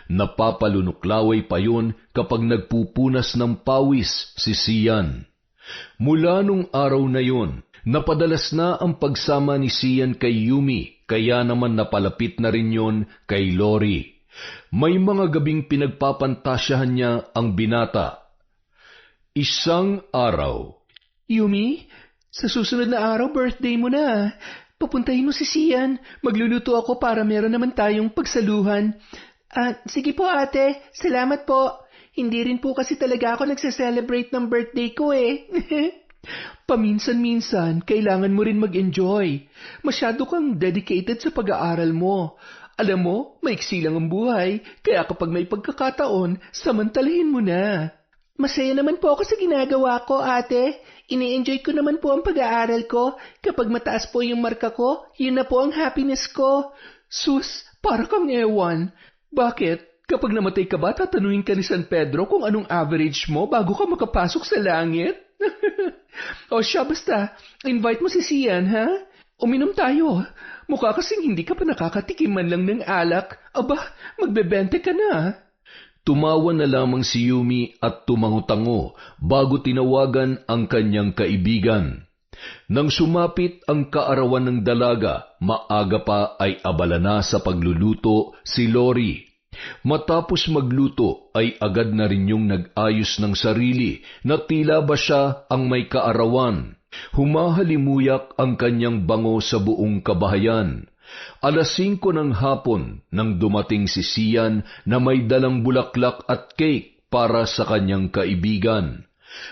Napapalunuklaway pa yun kapag nagpupunas ng pawis si Sian. Mula nung araw na yun, Napadalas na ang pagsama ni Sian kay Yumi, kaya naman napalapit na rin yon kay Lori. May mga gabing pinagpapantasyahan niya ang binata. Isang araw. Yumi, sa susunod na araw, birthday mo na. Papuntahin mo si Sian. Magluluto ako para meron naman tayong pagsaluhan. Sige po ate, salamat po. Hindi rin po kasi talaga ako nagse-celebrate ng birthday ko eh. Paminsan-minsan, kailangan mo rin mag-enjoy. Masyado kang dedicated sa pag-aaral mo. Alam mo, maiksi lang ang buhay, kaya kapag may pagkakataon, samantalahin mo na. Masaya naman po ako sa ginagawa ko, ate. Ini-enjoy ko naman po ang pag-aaral ko. Kapag mataas po yung marka ko, yun na po ang happiness ko. Sus, para kang ewan. Bakit? Kapag namatay ka ba, tatanungin ka ni San Pedro kung anong average mo bago ka makapasok sa langit? O siya, basta, invite mo si Sian, ha? Uminom tayo. Mukha kasing hindi ka pa nakakatikim man lang ng alak. Aba, magbebente ka na. Tumawa na lamang si Yumi at tumango-tango bago tinawagan ang kanyang kaibigan. Nang sumapit ang kaarawan ng dalaga, maaga pa ay abala na sa pagluluto si Lori. Matapos magluto ay agad na rin yung nag-ayos ng sarili na tila ba siya ang may kaarawan. Humahalimuyak ang kanyang bango sa buong kabahayan. 5:00 ng hapon nang dumating si Sian na may dalang bulaklak at cake para sa kanyang kaibigan.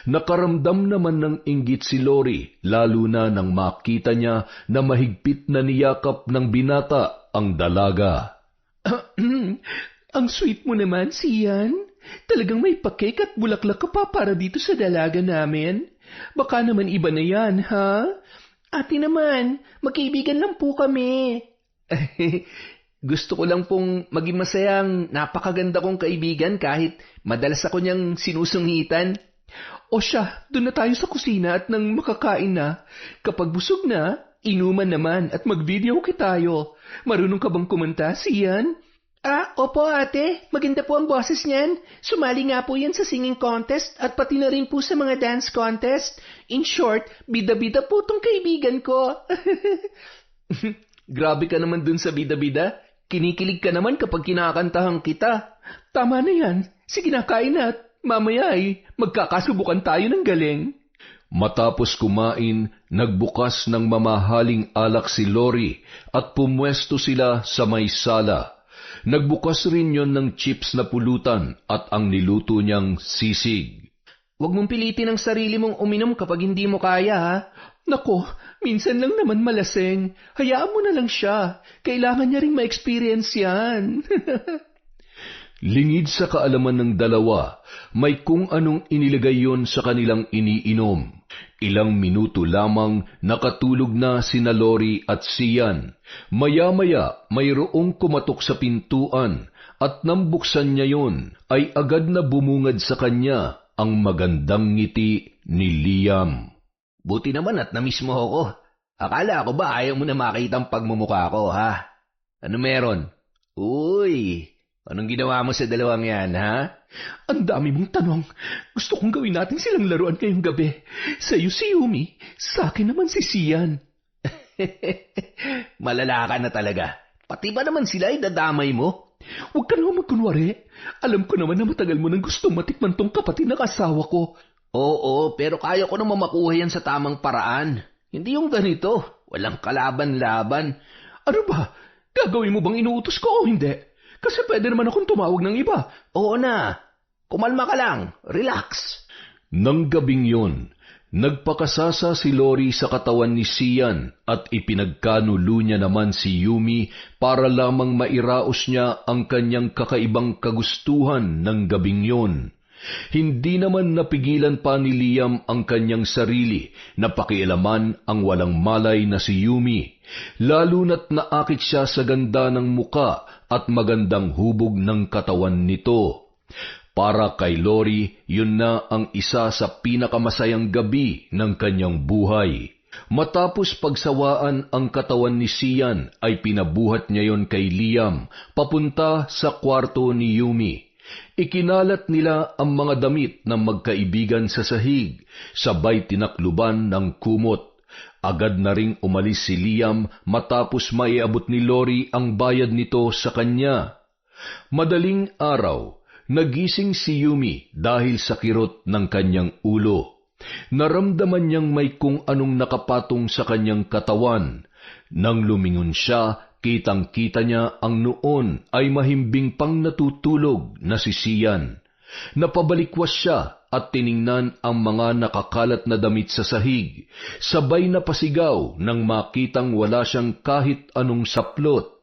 Nakaramdam naman ng inggit si Lori, lalo na nang makita niya na mahigpit na niyakap ng binata ang dalaga. Ang sweet mo naman, Sian. Talagang may pa-cake at bulaklak ka pa para dito sa dalaga namin. Baka naman iba na yan, ha? Ate naman, magkaibigan lang po kami. Gusto ko lang pong maging masayang napakaganda kong kaibigan kahit madalas ako niyang sinusungitan. O siya, doon na tayo sa kusina at nang makakain na. Kapag busog na, inuman naman at mag-video tayo. Marunong ka bang kumanta, Sian? Opo ate, maganda po ang boses niyan. Sumali nga po yan sa singing contest at pati na rin po sa mga dance contest. In short, bida-bida po tong kaibigan ko. Grabe ka naman dun sa bida-bida. Kinikilig ka naman kapag kinakantahan kita. Tama na yan. Sige na, kain na at mamaya ay magkakasubukan tayo ng galing. Matapos kumain, nagbukas ng mamahaling alak si Lori at pumwesto sila sa may sala. Nagbukas rin yon ng chips na pulutan at ang niluto niyang sisig. Huwag mong pilitin ang sarili mong uminom kapag hindi mo kaya, ha? Nako, minsan lang naman malaseng. Hayaan mo na lang siya. Kailangan niya ring ma-experience yan. Lingid sa kaalaman ng dalawa, may kung anong inilagay yon sa kanilang iniinom. Ilang minuto lamang nakatulog na sina Lori at Sian. Maya-maya mayroong kumatok sa pintuan at nang buksan niya yon ay agad na bumungad sa kanya ang magandang ngiti ni Liam. Buti naman at namiss mo ako. Akala ko ba ayaw mo na makita ang pagmumukha ko, ha? Ano meron? Uy, anong ginawa mo sa dalawang yan, ha? Ang dami mong tanong. Gusto kong gawin natin silang laruan ngayong gabi. Sa'yo si Yumi, sa akin naman si Sian. Malala ka na talaga. Pati ba naman sila ay dadamay mo? Huwag ka naman magkunwari. Alam ko naman na matagal mo nang gustong matikman tong kapatid ng asawa ko. Oo, pero kaya ko naman makuha yan sa tamang paraan. Hindi yung ganito. Walang kalaban-laban. Ano ba? Gagawin mo bang inuutos ko o hindi? Kasi pwede naman akong tumawag ng iba. Oo na. Kumalma ka lang. Relax. Nang gabing yun, nagpakasasa si Lori sa katawan ni Sian at ipinagkanulo niya naman si Yumi para lamang mairaos niya ang kanyang kakaibang kagustuhan ng gabing yun. Hindi naman napigilan pa ni Liam ang kanyang sarili na pakialaman ang walang malay na si Yumi, lalo na't naakit siya sa ganda ng muka at magandang hubog ng katawan nito. Para kay Lori, yun na ang isa sa pinakamasayang gabi ng kanyang buhay. Matapos pagsawaan ang katawan ni Sian ay pinabuhat niya yon kay Liam papunta sa kwarto ni Yumi. Ikinalat nila ang mga damit ng magkaibigan sa sahig, sabay tinakluban ng kumot. Agad na ring umalis si Liam matapos maiabot ni Lori ang bayad nito sa kanya. Madaling araw, nagising si Yumi dahil sa kirot ng kanyang ulo. Naramdaman niyang may kung anong nakapatong sa kanyang katawan. Nang lumingon siya, kitang-kita niya ang noon ay mahimbing pang natutulog na si Sian. Napabalikwas siya at tiningnan ang mga nakakalat na damit sa sahig, sabay na pasigaw nang makitang wala siyang kahit anong saplot.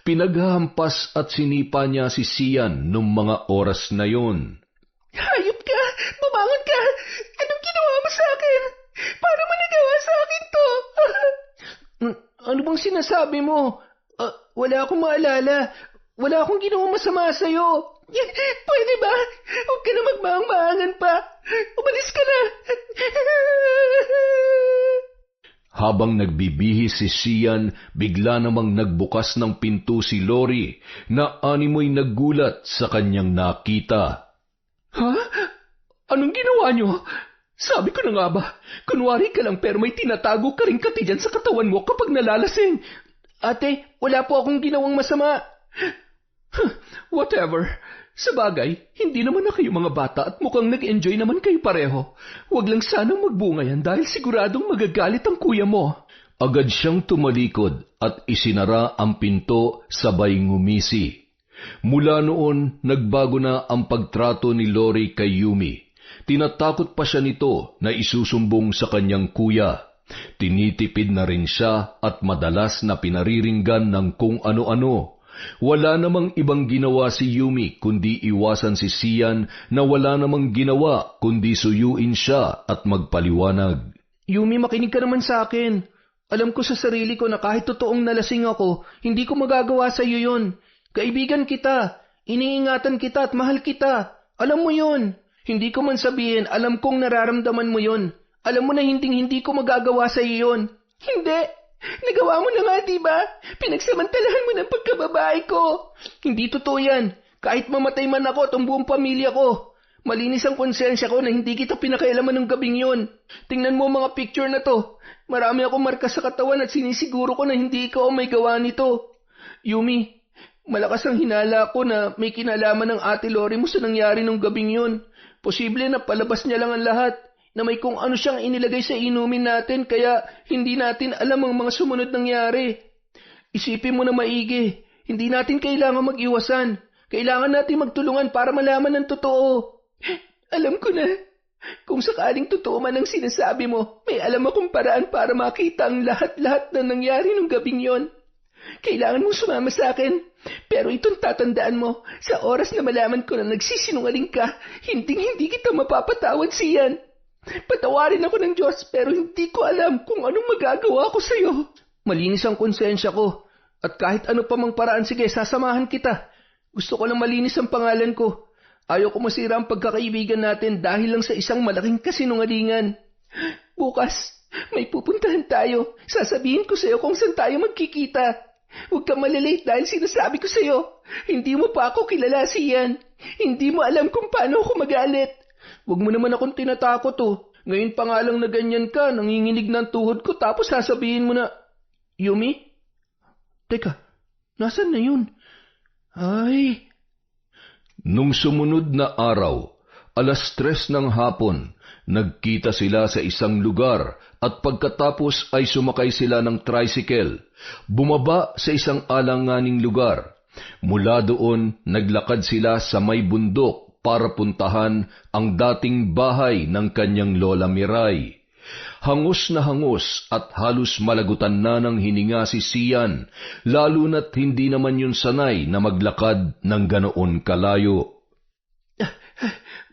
Pinaghahampas at sinipa niya si Sian nung mga oras na yon. Hayop ka! Bumangon ka! Anong ginawa mo sa akin? Paano mo nagawa sa akin to? Ano bang sinasabi mo? Wala akong maalala. Wala akong ginawa masama sa'yo. Pwede ba? Huwag ka na magmaang-maangan pa. Umalis ka na. Habang nagbibihis si Sian, bigla namang nagbukas ng pinto si Lori na animoy naggulat sa kanyang nakita. Ha? Anong ginawa niyo? Sabi ko na nga ba, kunwari ka lang pero may tinatago ka rin kati dyan sa katawan mo kapag nalalasing. Ate, wala po akong ginawang masama. Whatever. Sa bagay, hindi naman na kayo mga bata at mukhang nag-enjoy naman kayo pareho. Huwag lang sanang magbunga yan dahil siguradong magagalit ang kuya mo. Agad siyang tumalikod at isinara ang pinto sabay ngumisi. Mula noon, nagbago na ang pagtrato ni Lori kay Yumi. Tinatakot pa siya nito na isusumbong sa kanyang kuya. Tinitipid na rin siya at madalas na pinariringgan ng kung ano-ano. Wala namang ibang ginawa si Yumi kundi iwasan si Sian na wala namang ginawa kundi suyuin siya at magpaliwanag. Yumi, makinig ka naman sa akin. Alam ko sa sarili ko na kahit totoong nalasing ako, hindi ko magagawa sa iyo yun. Kaibigan kita, iniingatan kita at mahal kita. Alam mo yun. Hindi ko man sabihin, alam kong nararamdaman mo yun. Alam mo na hindi ko magagawa sa iyo yun. Hindi. Nagawa mo na nga, diba? Pinagsamantalahan mo ng pagkababae ko. Hindi totoo yan. Kahit mamatay man ako at ang buong pamilya ko. Malinis ang konsensya ko na hindi kita pinakailaman ng gabing yon. Tingnan mo mga picture na to. Marami akong marka sa katawan at sinisiguro ko na hindi ikaw ang may gawa nito. Yumi, malakas ang hinala ko na may kinalaman ng ate Lori mo sa nangyari nung gabing yon. Posible na palabas niya lang ang lahat. Na may kung ano siyang inilagay sa inumin natin kaya hindi natin alam ang mga sumunod nangyari. Isipin mo na maigi, hindi natin kailangan mag-iwasan. Kailangan natin magtulungan para malaman ng totoo. Alam ko na, kung sakaling totoo man ang sinasabi mo, may alam akong paraan para makita ang lahat-lahat na nangyari nung gabing yon. Kailangan mong sumama sa akin. Pero itong tatandaan mo, sa oras na malaman ko na nagsisinungaling ka, hindi kita mapapatawad siyan. Patawarin ako ng Diyos pero hindi ko alam kung anong magagawa ko sa iyo. Malinis ang konsensya ko at kahit ano pa mang paraan, sige, sasamahan kita. Gusto ko lang malinis ang pangalan ko. Ayaw ko masira ang pagkakaibigan natin dahil lang sa isang malaking kasinungalingan. Bukas, may pupuntahan tayo. Sasabihin ko sa iyo kung saan tayo magkikita. Huwag kang malilate dahil sinasabi ko sa iyo, hindi mo pa ako kilala siyan. Hindi mo alam kung paano ako magalit. Huwag mo naman akong tinatakot oh. Ngayon pa nga lang na ganyan ka, nanginginig ng tuhod ko tapos sasabihin mo na, Yumi? Teka, nasan na yun? Ay... Nung sumunod na araw, 3:00 ng hapon, nagkita sila sa isang lugar at pagkatapos ay sumakay sila ng tricycle. Bumaba sa isang alanganing lugar. Mula doon, naglakad sila sa may bundok para puntahan ang dating bahay ng kanyang Lola Miray. Hangos na hangos at halos malagutan na ng hininga si Sian, lalo na't hindi naman yun sanay na maglakad ng ganoon kalayo.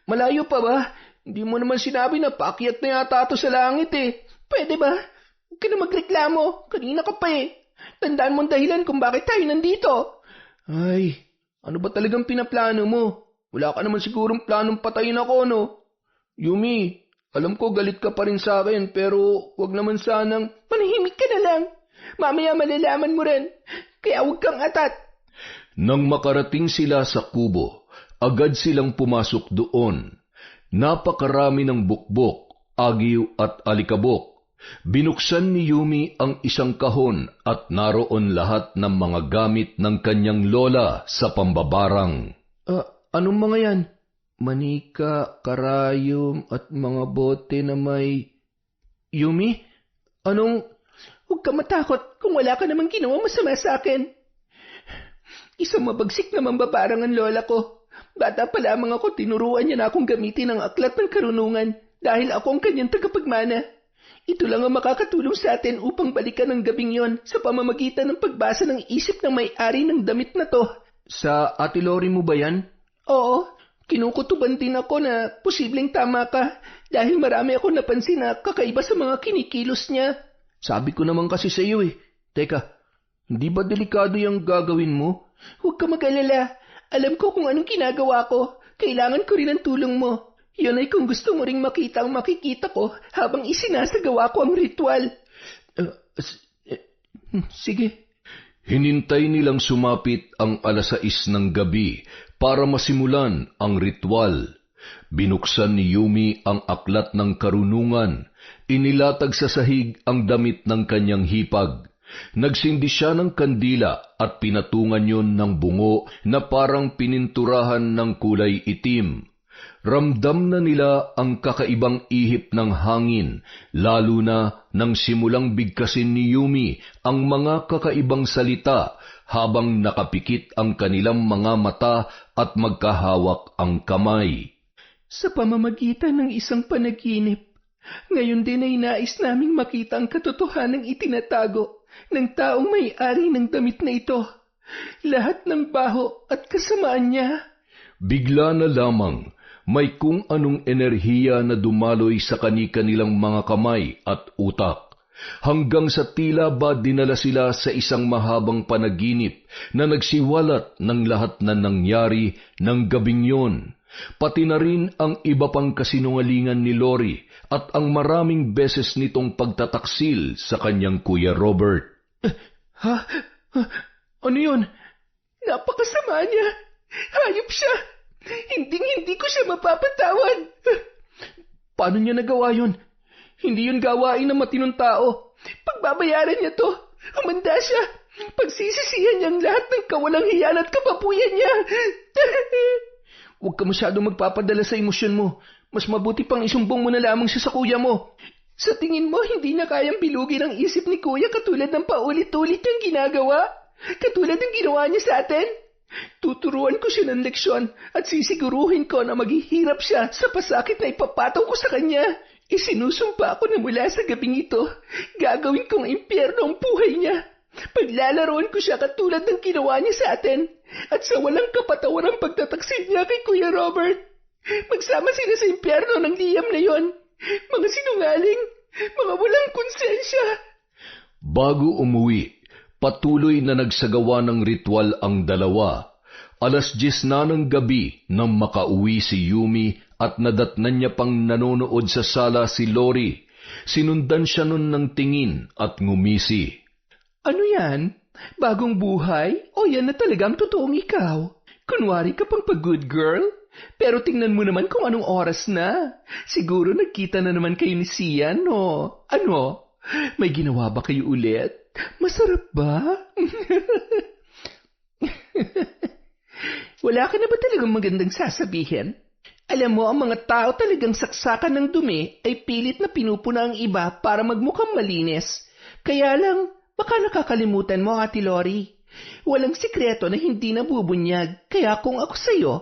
Malayo pa ba? Hindi mo naman sinabi na paakyat na yata ito sa langit eh. Pwede ba? Huwag ka na magreklamo. Kanina ka pa eh. Tandaan mo ang dahilan kung bakit tayo nandito. Ay, ano ba talagang pinaplano mo? Wala ka naman sigurong planong patayin ako, no? Yumi, alam ko galit ka pa rin sa akin, pero wag naman sanang manahimik ka na lang. Mamaya malalaman mo rin, kaya wag kang atat. Nang makarating sila sa kubo, agad silang pumasok doon. Napakarami ng bukbok, agiw at alikabok. Binuksan ni Yumi ang isang kahon at naroon lahat ng mga gamit ng kanyang lola sa pambabarang. Anong mga yan? Manika, karayom, at mga bote na may... Yumi? Huwag ka matakot kung wala ka namang ginawang masama sa akin. Isang mabagsik na mambabarang ang lola ko. Bata pa lamang ako, tinuruan niya na akong gamitin ang aklat ng karunungan dahil ako ang kanyang tagapagmana. Ito lang ang makakatulong sa atin upang balikan ang gabing yon sa pamamagitan ng pagbasa ng isip ng may-ari ng damit na to. Sa Ate Lori mo ba yan? Oo, kinukutuban din ako na posibleng tama ka dahil marami ako napansin na kakaiba sa mga kinikilos niya. Sabi ko naman kasi sa iyo Teka, hindi ba delikado yung gagawin mo? Huwag ka mag-alala. Alam ko kung anong ginagawa ko. Kailangan ko rin ang tulong mo. Yun ay kung gusto mo ring makita ang makikita ko habang isinasagawa ko ang ritual. Sige. Hinintay nilang sumapit ang 6:00 ng gabi para masimulan ang ritual. Binuksan ni Yumi ang aklat ng karunungan. Inilatag sa sahig ang damit ng kanyang hipag. Nagsindi siya ng kandila at pinatungan yon ng bungo na parang pininturahan ng kulay itim. Ramdam na nila ang kakaibang ihip ng hangin, lalo na nang simulang bigkasin ni Yumi ang mga kakaibang salita habang nakapikit ang kanilang mga mata at magkahawak ang kamay. Sa pamamagitan ng isang panaginip, ngayon din ay nais naming makita ang katotohanang itinatago ng taong may-ari ng damit na ito. Lahat ng baho at kasamaan niya. Bigla na lamang, may kung anong enerhiya na dumaloy sa kani-kanilang mga kamay at utak, hanggang sa tila ba dinala sila sa isang mahabang panaginip na nagsiwalat ng lahat na nangyari ng gabing yon, pati na rin ang iba pang kasinungalingan ni Lori at ang maraming beses nitong pagtataksil sa kanyang Kuya Robert. Ano yun? Napakasama niya. Hayop siya. Hindi ko siya mapapatawad. Paano niya nagawa yun? Hindi yun gawain ng matinong tao. Pagbabayaran niya to. Humanda siya. Pagsisisihan niya ang lahat ng kawalang hiyan at kapapuyan niya. Huwag ka masyadong magpapadala sa emosyon mo. Mas mabuti pang isumbong mo na lamang siya sa kuya mo. Sa tingin mo, hindi na kayang bilugin ang isip ni kuya katulad ng paulit-ulit niyang ginagawa? Katulad ng ginawa niya sa atin? Tuturuan ko siya ng leksyon at sisiguruhin ko na maghihirap siya sa pasakit na ipapataw ko sa kanya. Isinusumpa ko na mula sa gabing ito, gagawin kong impyerno ang buhay niya. Paglalaroan ko siya katulad ng ginawa niya sa atin at sa walang kapatawarang pagtataksil niya kay Kuya Robert. Magsama sila sa impyerno ng liyam na yon. Mga sinungaling, mga walang konsensya. Bago umuwi, patuloy na nagsagawa ng ritual ang dalawa. 10:00 na ng gabi nang makauwi si Yumi at nadatnan niya pang nanonood sa sala si Lori. Sinundan siya nun ng tingin at ngumisi. Ano yan? Bagong buhay? O yan na talagang totoong ikaw? Kunwari ka pang pag-good girl? Pero tingnan mo naman kung anong oras na. Siguro nagkita na naman kayo ni Sian, no? Ano? May ginawa ba kayo ulit? Masarap ba? Wala ka na ba talagang magandang sasabihin? Alam mo, ang mga tao talagang saksakan ng dumi ay pilit na pinupuna ang iba para magmukhang malinis. Kaya lang, baka nakakalimutan mo, Ate Lori. Walang sikreto na hindi nabubunyag, kaya kung ako sa'yo,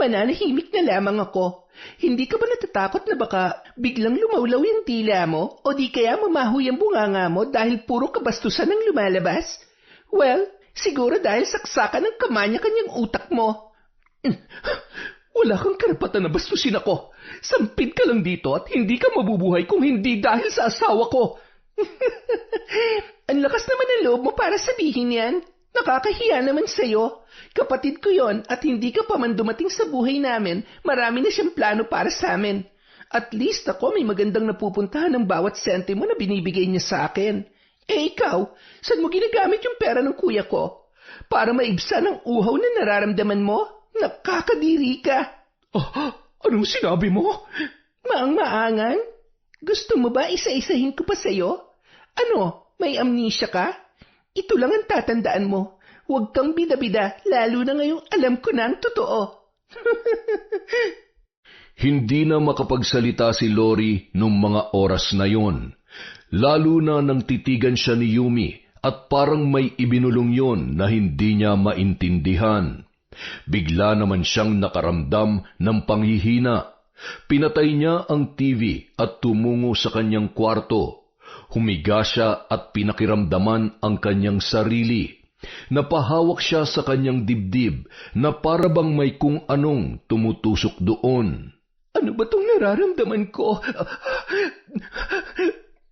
mananahimik na lamang ako. Hindi ka ba natatakot na baka biglang lumawlaw yung tila mo o di kaya mamahoy ang bunganga mo dahil puro kabastusan ang lumalabas? Well, siguro dahil saksakan ng kamanya-kanyang utak mo. Wala kang karapatan na bastusin ako. Sampid ka lang dito at hindi ka mabubuhay kung hindi dahil sa asawa ko. Ang lakas naman ng loob mo para sabihin yan. Nakakahiya naman sa'yo. Kapatid ko yon at hindi ka pa man dumating sa buhay namin, marami na siyang plano para sa amin. At least ako may magandang napupuntahan ng bawat sentimo na binibigay niya sa akin. Eh ikaw, saan mo ginagamit yung pera ng kuya ko? Para maibsan ang uhaw na nararamdaman mo? Nakakadiri ka. Anong sinabi mo? Maang-maangan? Gusto mo ba isa-isahin ko pa sa'yo? Ano, may amnesia ka? Ito lang ang tatandaan mo. Huwag kang bida-bida, lalo na ngayong alam ko na ang totoo. Hindi na makapagsalita si Lori nung mga oras na yon. Lalo na nang titigan siya ni Yumi at parang may ibinulong yon na hindi niya maintindihan. Bigla naman siyang nakaramdam ng panghihina. Pinatay niya ang TV at tumungo sa kanyang kwarto. Humiga siya at pinakiramdaman ang kanyang sarili. Napahawak siya sa kanyang dibdib na para bang may kung anong tumutusok doon. Ano ba itong nararamdaman ko?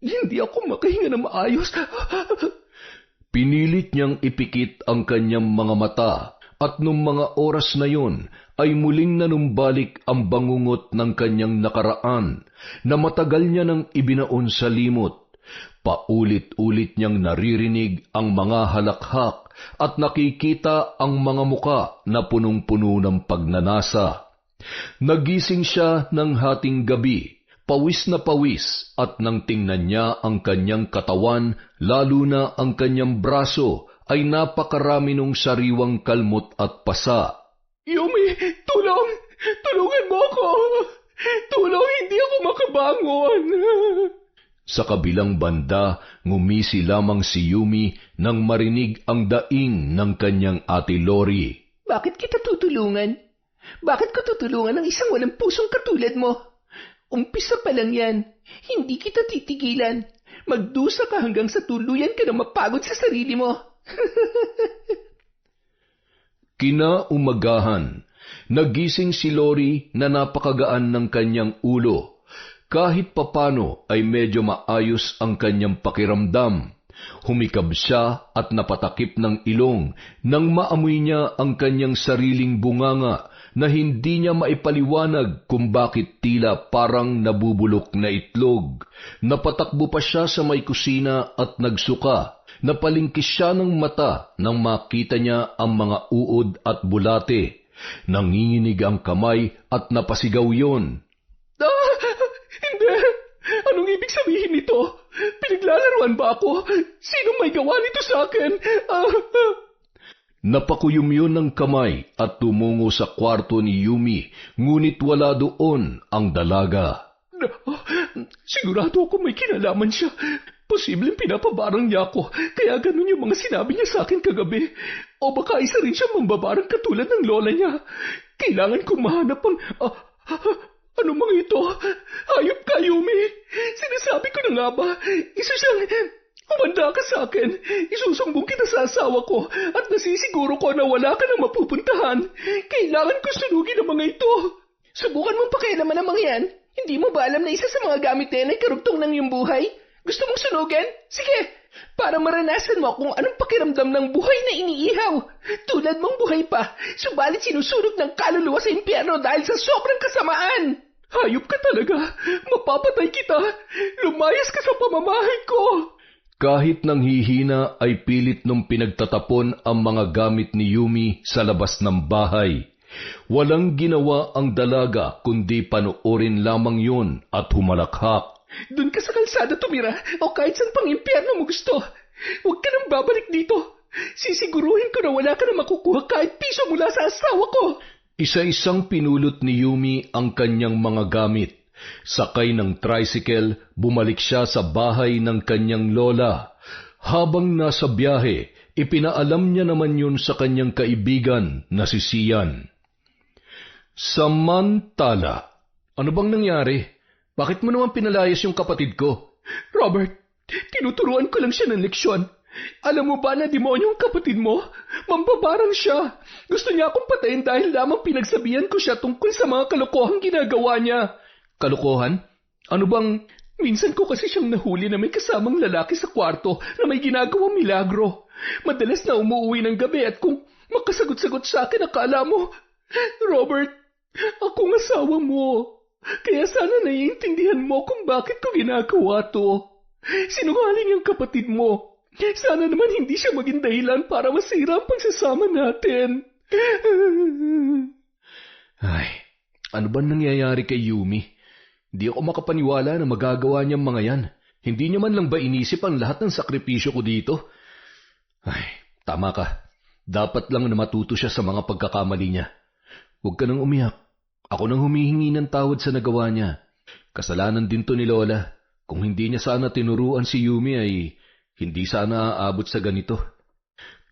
Hindi ako makahinga na maayos. Pinilit niyang ipikit ang kanyang mga mata at nung mga oras na yon ay muling nanumbalik ang bangungot ng kanyang nakaraan na matagal niya nang ibinaon sa limot. Paulit-ulit niyang naririnig ang mga halakhak at nakikita ang mga muka na punong-puno ng pagnanasa. Nagising siya ng hating gabi, pawis na pawis at nang tingnan niya ang kanyang katawan, lalo na ang kanyang braso, ay napakarami ng sariwang kalmot at pasa. Yumi, tulong! Tulungan mo ako! Tulong, hindi ako makabangon! Sa kabilang banda, ngumisi lamang si Yumi nang marinig ang daing ng kanyang ate Lori. Bakit kita tutulungan? Bakit ko tutulungan ng isang walang pusong katulad mo? Umpisa pa lang yan. Hindi kita titigilan. Magdusa ka hanggang sa tuluyan ka na mapagod sa sarili mo. Kinaumagahan, nagising si Lori na napakagaan ng kanyang ulo. Kahit papano ay medyo maayos ang kanyang pakiramdam. Humikab siya at napatakip ng ilong nang maamoy niya ang kanyang sariling bunganga na hindi niya maipaliwanag kung bakit tila parang nabubulok na itlog. Napatakbo pa siya sa may kusina at nagsuka. Napalingkis siya ng mata nang makita niya ang mga uod at bulate. Nanginginig ang kamay at napasigaw yon. Hindi! Anong ibig sabihin nito? Pinaglalaruan ba ako? Sinong may gawa nito sa akin? Napakuyom yun ng kamay at tumungo sa kwarto ni Yumi, ngunit wala doon ang dalaga. Sigurado ako may kinalaman siya. Posibleng pinapabarang niya ako, kaya ganun yung mga sinabi niya sa akin kagabi. O baka isa rin siya mambabarang katulad ng lola niya. Kailangan kong mahanap ang... ano mga ito? Hayop ka, Yumi! Sinasabi ko na nga ba? Isa siyang... Umanda ka sa akin. Isusumbong kita sa asawa ko at nasisiguro ko na wala ka nang mapupuntahan. Kailangan ko sunugin ang mga ito. Subukan mong pakialaman ang mga yan. Hindi mo ba alam na isa sa mga gamit din ay karugtong ng iyong buhay? Gusto mong sunugin? Sige, para maranasan mo kung anong pakiramdam ng buhay na iniihaw. Tulad mong buhay pa, subalit sinusunog ng kaluluwa sa impyerno dahil sa sobrang kasamaan. Hayop ka talaga. Mapapatay kita. Lumayas ka sa pamamahay ko. Kahit nang hihina ay pilit nung pinagtatapon ang mga gamit ni Yumi sa labas ng bahay. Walang ginawa ang dalaga kundi panoorin lamang yun at humalakhak. Doon ka sa kalsada tumira o kahit saan pang impyerno mo gusto. Huwag ka nang babalik dito. Sisiguruhin ko na wala ka na makukuha kahit piso mula sa asawa ko. Isa-isang pinulot ni Yumi ang kanyang mga gamit. Sakay ng tricycle, bumalik siya sa bahay ng kanyang lola. Habang nasa biyahe, ipinaalam niya naman yun sa kanyang kaibigan na si Sian. Samantala, ano bang nangyari? Bakit mo naman pinalayas yung kapatid ko? Robert, tinuturuan ko lang siya ng leksyon. Alam mo ba na demonyo ang kapatid mo? Mambabarang siya. Gusto niya akong patayin dahil lamang pinagsabihan ko siya tungkol sa mga kalokohang ginagawa niya. Kalokohan? Ano bang... Minsan ko kasi siyang nahuli na may kasamang lalaki sa kwarto na may ginagawang milagro. Madalas na umuwi ng gabi at kung makasagot-sagot sa akin, akala mo, Robert, akong asawa mo. Kaya sana naiintindihan mo kung bakit ko ginagawa to. Sinungaling ang kapatid mo. Sana naman hindi siya maging dahilan para masira ang pagsasama natin. Ay, ano ba nangyayari kay Yumi? Di ako makapaniwala na magagawa niyang mga yan. Hindi niya man lang ba inisip ang lahat ng sakripisyo ko dito? Ay, tama ka. Dapat lang na matuto siya sa mga pagkakamali niya. Huwag ka nang umiyak. Ako nang humihingi ng tawad sa nagawa niya. Kasalanan din to ni Lola. Kung hindi niya sana tinuruan si Yumi ay hindi sana aabot sa ganito.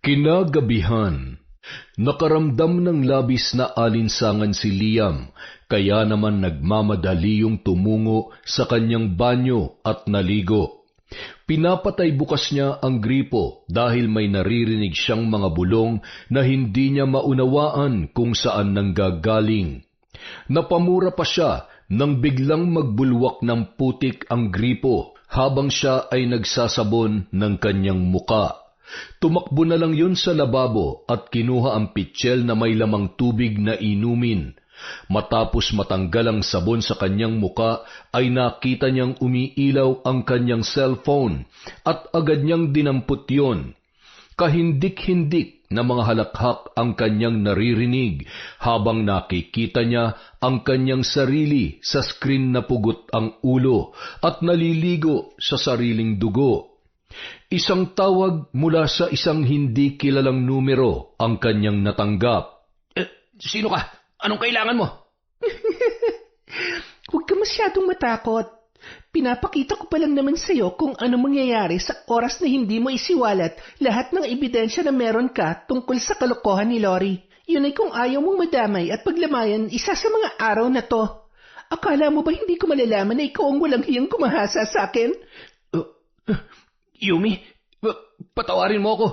Kinagabihan, nakaramdam ng labis na alinsangan si Liam, kaya naman nagmamadali yung tumungo sa kanyang banyo at naligo. Pinapatay bukas niya ang gripo dahil may naririnig siyang mga bulong na hindi niya maunawaan kung saan nanggagaling. Napamura pa siya nang biglang magbulwak ng putik ang gripo habang siya ay nagsasabon ng kanyang muka. Tumakbo na lang yun sa lababo at kinuha ang pitsyel na may lamang tubig na inumin. Matapos matanggal ang sabon sa kanyang muka ay nakita niyang umiilaw ang kanyang cellphone at agad niyang dinampot yun. Kahindik-hindik na mga halakhak ang kanyang naririnig habang nakikita niya ang kanyang sarili sa screen na pugot ang ulo at naliligo sa sariling dugo. Isang tawag mula sa isang hindi kilalang numero ang kanyang natanggap. Sino ka? Anong kailangan mo? Huwag ka masyadong matakot. Pinapakita ko pa lang naman sa'yo kung ano mangyayari sa oras na hindi mo isiwalat lahat ng ebidensya na meron ka tungkol sa kalokohan ni Lori. Yun ay kung ayaw mong madamay at paglamayan isa sa mga araw na to. Akala mo ba hindi ko malalaman na ikaw ang walang hiyang kumahasa sa akin? Yumi, patawarin mo ako.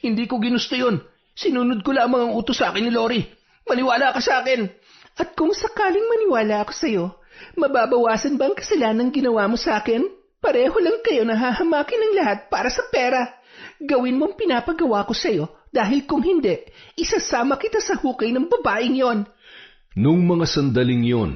Hindi ko ginusto yun. Sinunod ko lamang ang utos sa akin ni Lori. Maniwala ka sa akin. At kung sakaling maniwala ako sa'yo, mababawasan ba ang kasalanang ginawa mo sa akin? Pareho lang kayo nahahamakin ng lahat para sa pera. Gawin mong pinapagawa ko sa'yo dahil kung hindi, isasama kita sa hukay ng babaeng yon. Nung mga sandaling yon,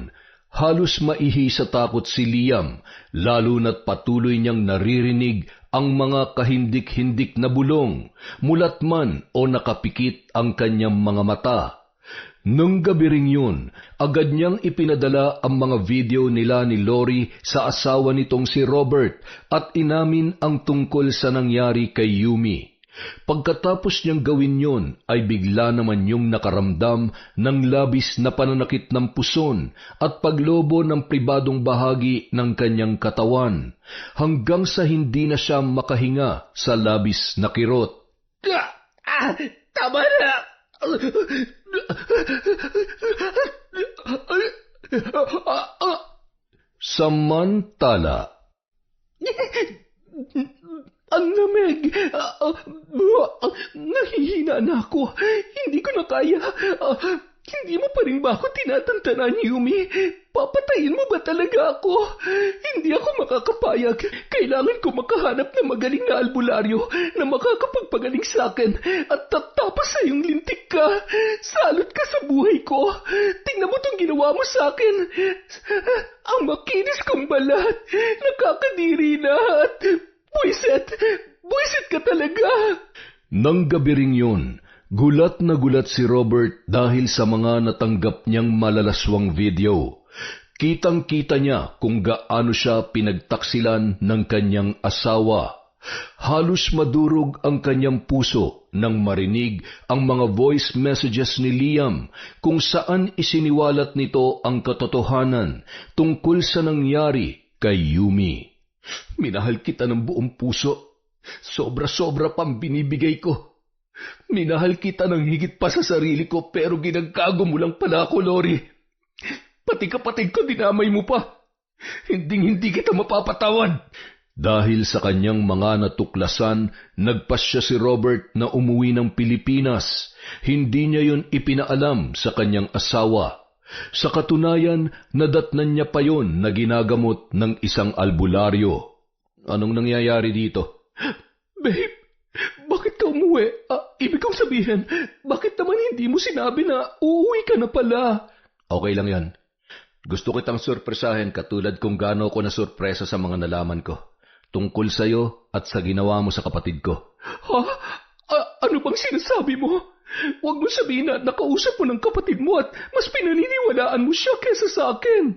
halos maihi sa takot si Liam, lalo na't patuloy niyang naririnig ang mga kahindik-hindik na bulong, mulat man o nakapikit ang kanyang mga mata. Nung gabi ring yun, agad niyang ipinadala ang mga video nila ni Lori sa asawa nitong si Robert at inamin ang tungkol sa nangyari kay Yumi. Pagkatapos niyang gawin yon ay bigla naman yung nakaramdam ng labis na pananakit ng puson at paglobo ng pribadong bahagi ng kanyang katawan, hanggang sa hindi na siya makahinga sa labis na kirot. Tama na! Samantala, ang lamig! Nahihina na ako. Hindi ko na kaya. Hindi mo pa rin ba ako tinatantanan, Yumi? Papatayin mo ba talaga ako? Hindi ako makakapayag. Kailangan ko makahanap ng magaling na albularyo na makakapagpagaling sa akin at tapos sa iyong lintik ka. Salot ka sa buhay ko. Tingnan mo itong ginawa mo sa akin. Ang makinis kong balat. Nakakadiri na at Buisit ka talaga! Nang gabi ring yun, gulat na gulat si Robert dahil sa mga natanggap niyang malalaswang video. Kitang-kita niya kung gaano siya pinagtaksilan ng kanyang asawa. Halos madurog ang kanyang puso nang marinig ang mga voice messages ni Liam kung saan isiniwalat nito ang katotohanan tungkol sa nangyari kay Yumi. Minahal kita ng buong puso. Sobra-sobra pang binibigay ko. Minahal kita ng higit pa sa sarili ko pero ginagkago mo lang pala ako, Lori. Pati kapatid ko dinamay mo pa. Hindi kita mapapatawad. Dahil sa kanyang mga natuklasan, nagpasya si Robert na umuwi ng Pilipinas. Hindi niya yun ipinaalam sa kanyang asawa. Sa katunayan, nadatnan niya pa yon na ginagamot ng isang albularyo. Anong nangyayari dito? Babe, bakit ka umuwi? Ibig kong sabihin, bakit naman hindi mo sinabi na uuwi ka na pala? Okay lang yan. Gusto kitang surpresahin katulad kung gaano ko na surpresa sa mga nalaman ko. Tungkol sa'yo at sa ginawa mo sa kapatid ko. Ha? Ano bang sinasabi mo? Huwag mo sabihin na nakausap mo ng kapatid mo at mas pinaniniwalaan mo siya kesa sa akin.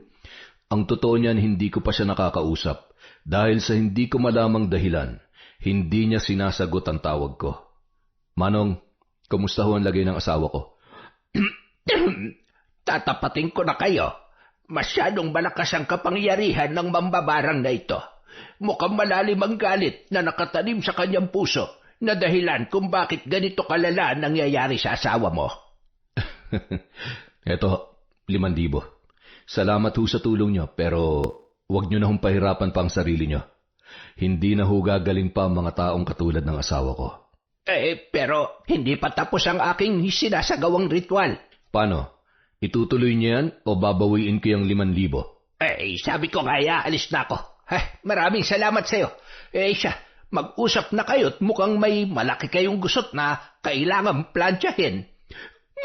Ang totoo niyan, hindi ko pa siya nakakausap dahil sa hindi ko malamang dahilan, hindi niya sinasagot ang tawag ko. Manong, kumusta ho ang lagay ng asawa ko? Tatapatin ko na kayo. Masyadong malakas ang kapangyarihan ng mambabarang na ito. Mukhang malalim ang galit na nakatanim sa kanyang puso na dahilan kung bakit ganito kalala nangyayari sa asawa mo. Eto, 5,000. Salamat ho sa tulong niyo, pero huwag niyo na hong pahirapan pa ang sarili niyo. Hindi na ho gagaling pa ang mga taong katulad ng asawa ko. Pero hindi pa tapos ang aking sinasagawang ritual. Paano? Itutuloy niyo yan o babawiin ko yung 5,000? Sabi ko nga, alis na ako. Maraming salamat sa'yo. Siya, mag-usap na kayo't mukhang may malaki kayong gusot na kailangan plantsahin.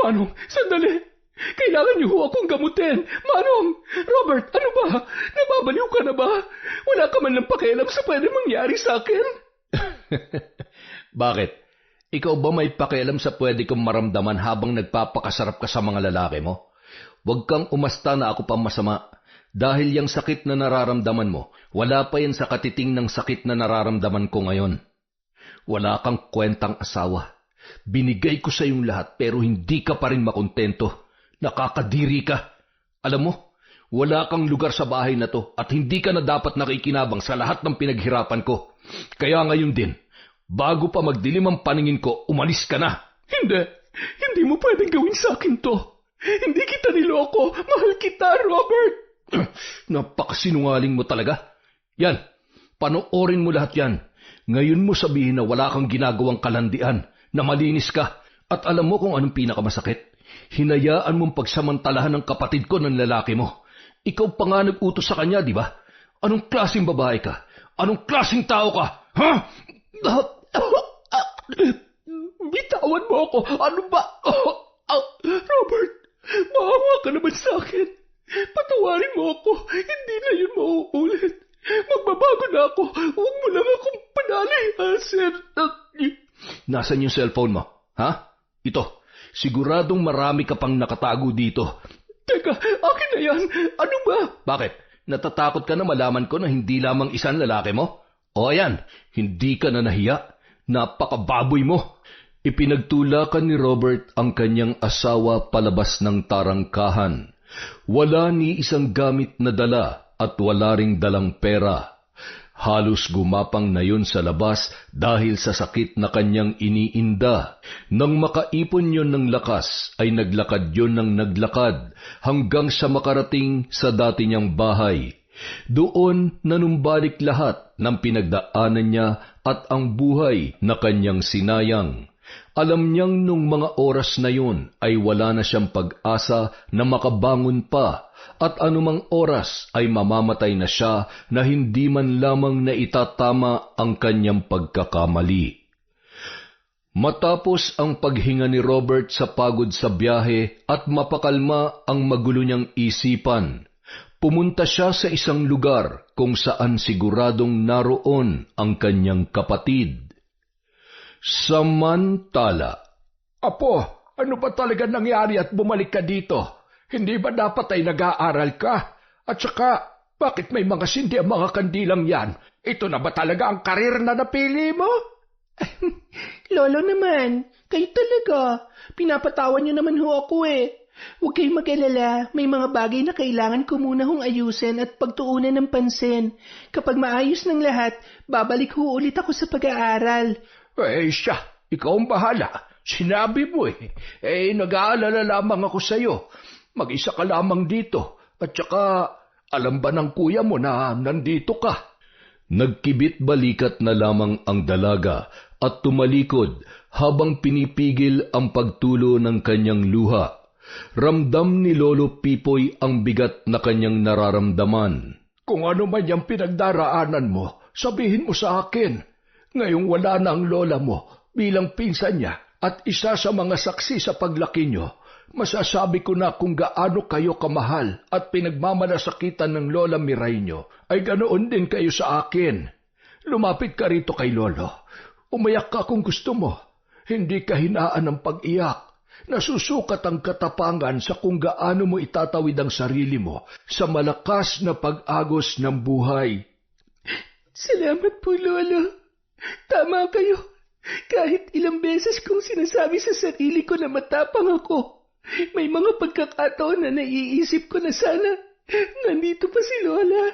Manong, sandali. Kailangan niyo ho akong gamutin. Manong, Robert, ano ba? Nababaliw ka na ba? Wala ka man lang pakialam sa pwede mangyari sa akin? Bakit? Ikaw ba may pakialam sa pwede kong maramdaman habang nagpapakasarap ka sa mga lalaki mo? Huwag kang umasta na ako pang masama. Dahil yung sakit na nararamdaman mo, wala pa yan sa katiting ng sakit na nararamdaman ko ngayon. Wala kang kwentang asawa. Binigay ko sa iyong lahat pero hindi ka pa rin makontento. Nakakadiri ka. Alam mo, wala kang lugar sa bahay na to at hindi ka na dapat nakikinabang sa lahat ng pinaghirapan ko. Kaya ngayon din, bago pa magdilim ang paningin ko, umalis ka na. Hindi mo pwedeng gawin sa akin to. Hindi kita niloko. Mahal kita, Robert. Napakasinungaling mo talaga. Yan, panoorin mo lahat yan. Ngayon mo sabihin na wala kang ginagawang kalandian, na malinis ka. At alam mo kung anong pinakamasakit? Hinayaan mong pagsamantalahan ng kapatid ko ng lalaki mo. Ikaw pa nga nag-utos sa kanya, di ba? Anong klaseng babae ka? Anong klaseng tao ka? Ha? Bitawan mo ako. Ano ba? Robert, maawa ka naman sa akin. Patawarin mo ako. Hindi na yun mauulit. Magbabago na ako. Huwag mo lang akong panalihasin. Nasaan yung cellphone mo? Ha? Ito. Siguradong marami ka pang nakatago dito. Teka, akin na yan. Ano ba? Bakit? Natatakot ka na malaman ko na hindi lamang isang lalaki mo? O ayan, hindi ka na nahiya. Napakababoy mo. Ipinagtulakan ni Robert ang kanyang asawa palabas ng tarangkahan. Wala ni isang gamit na dala at wala ring dalang pera. Halos gumapang na yun sa labas dahil sa sakit na kanyang iniinda. Nang makaipon yun ng lakas, ay naglakad yun ng naglakad hanggang sa makarating sa dati niyang bahay. Doon nanumbalik lahat ng pinagdaanan niya at ang buhay na kanyang sinayang. Alam niyang nung mga oras na yun ay wala na siyang pag-asa na makabangon pa at anumang oras ay mamamatay na siya na hindi man lamang na itatama ang kanyang pagkakamali. Matapos ang paghinga ni Robert sa pagod sa biyahe at mapakalma ang magulo niyang isipan, pumunta siya sa isang lugar kung saan siguradong naroon ang kanyang kapatid. Samantala, Apo, ano ba talaga nangyari at bumalik ka dito? Hindi ba dapat ay nag-aaral ka? At saka, bakit may mga sindi ang mga kandilang yan? Ito na ba talaga ang karir na napili mo? Lolo naman, kayo talaga. Pinapatawan niyo naman ho ako eh. Huwag kayong mag-alala, may mga bagay na kailangan ko muna hong ayusin at pagtuunan ng pansin. Kapag maayos ng lahat, babalik ho ulit ako sa pag-aaral. Siya, ikaw ang bahala. Sinabi mo nag-aalala lamang ako sa'yo. Mag-isa ka lamang dito. At saka, alam ba ng kuya mo na nandito ka? Nagkibit balikat na lamang ang dalaga at tumalikod habang pinipigil ang pagtulo ng kanyang luha. Ramdam ni Lolo Pipoy ang bigat na kanyang nararamdaman. Kung ano man yung pinagdaraanan mo, sabihin mo sa akin. Ngayong wala na ang lola mo bilang pinsan niya at isa sa mga saksi sa paglaki niyo, masasabi ko na kung gaano kayo kamahal at pinagmamalasakitan ng Lola Miray niyo, ay ganoon din kayo sa akin. Lumapit ka rito kay Lolo. Umayak ka kung gusto mo. Hindi ka hinaan ng pag-iyak. Nasusukat ang katapangan sa kung gaano mo itatawid ang sarili mo sa malakas na pag-agos ng buhay. Salamat po, Lolo. Tama kayo. Kahit ilang beses kong sinasabi sa sarili ko na matapang ako, may mga pagkakataon na naiisip ko na sana nandito pa si Lola,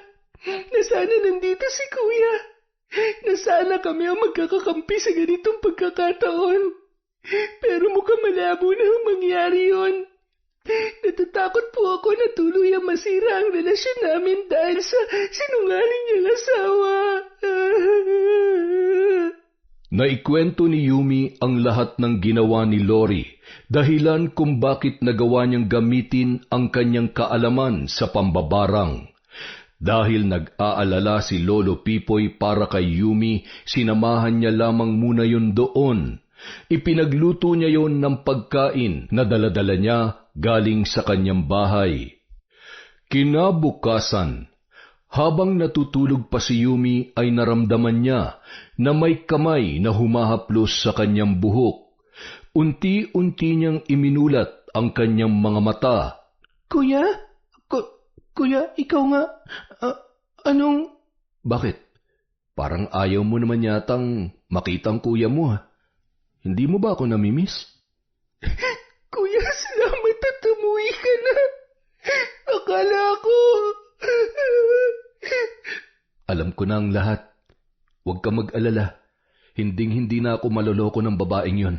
na sana nandito si Kuya, na sana kami ang magkakakampi sa ganitong pagkakataon. Pero mukhang malabo na ang mangyari yon. Natatakot po ako na tuluyang masira ang relasyon namin dahil sa sinungaling niyang asawa. Naikwento ni Yumi ang lahat ng ginawa ni Lori, dahilan kung bakit nagawa niyang gamitin ang kanyang kaalaman sa pambabarang. Dahil nag-aalala si Lolo Pipoy para kay Yumi, sinamahan niya lamang muna yun doon. Ipinagluto niya yon ng pagkain na daladala niya galing sa kanyang bahay. Kinabukasan, habang natutulog pa si Yumi ay naramdaman niya na may kamay na humahaplos sa kanyang buhok. Unti-unti niyang iminulat ang kanyang mga mata. Kuya? Kuya, ikaw nga? Anong... Bakit? Parang ayaw mo naman yatang makitang kuya mo, ha? Hindi mo ba ako namimiss? Kuya, salamat at umuwi ka na. Akala ko... Alam ko na ang lahat. Huwag ka mag-alala. Hinding-hindi na ako maloloko ng babaeng yon.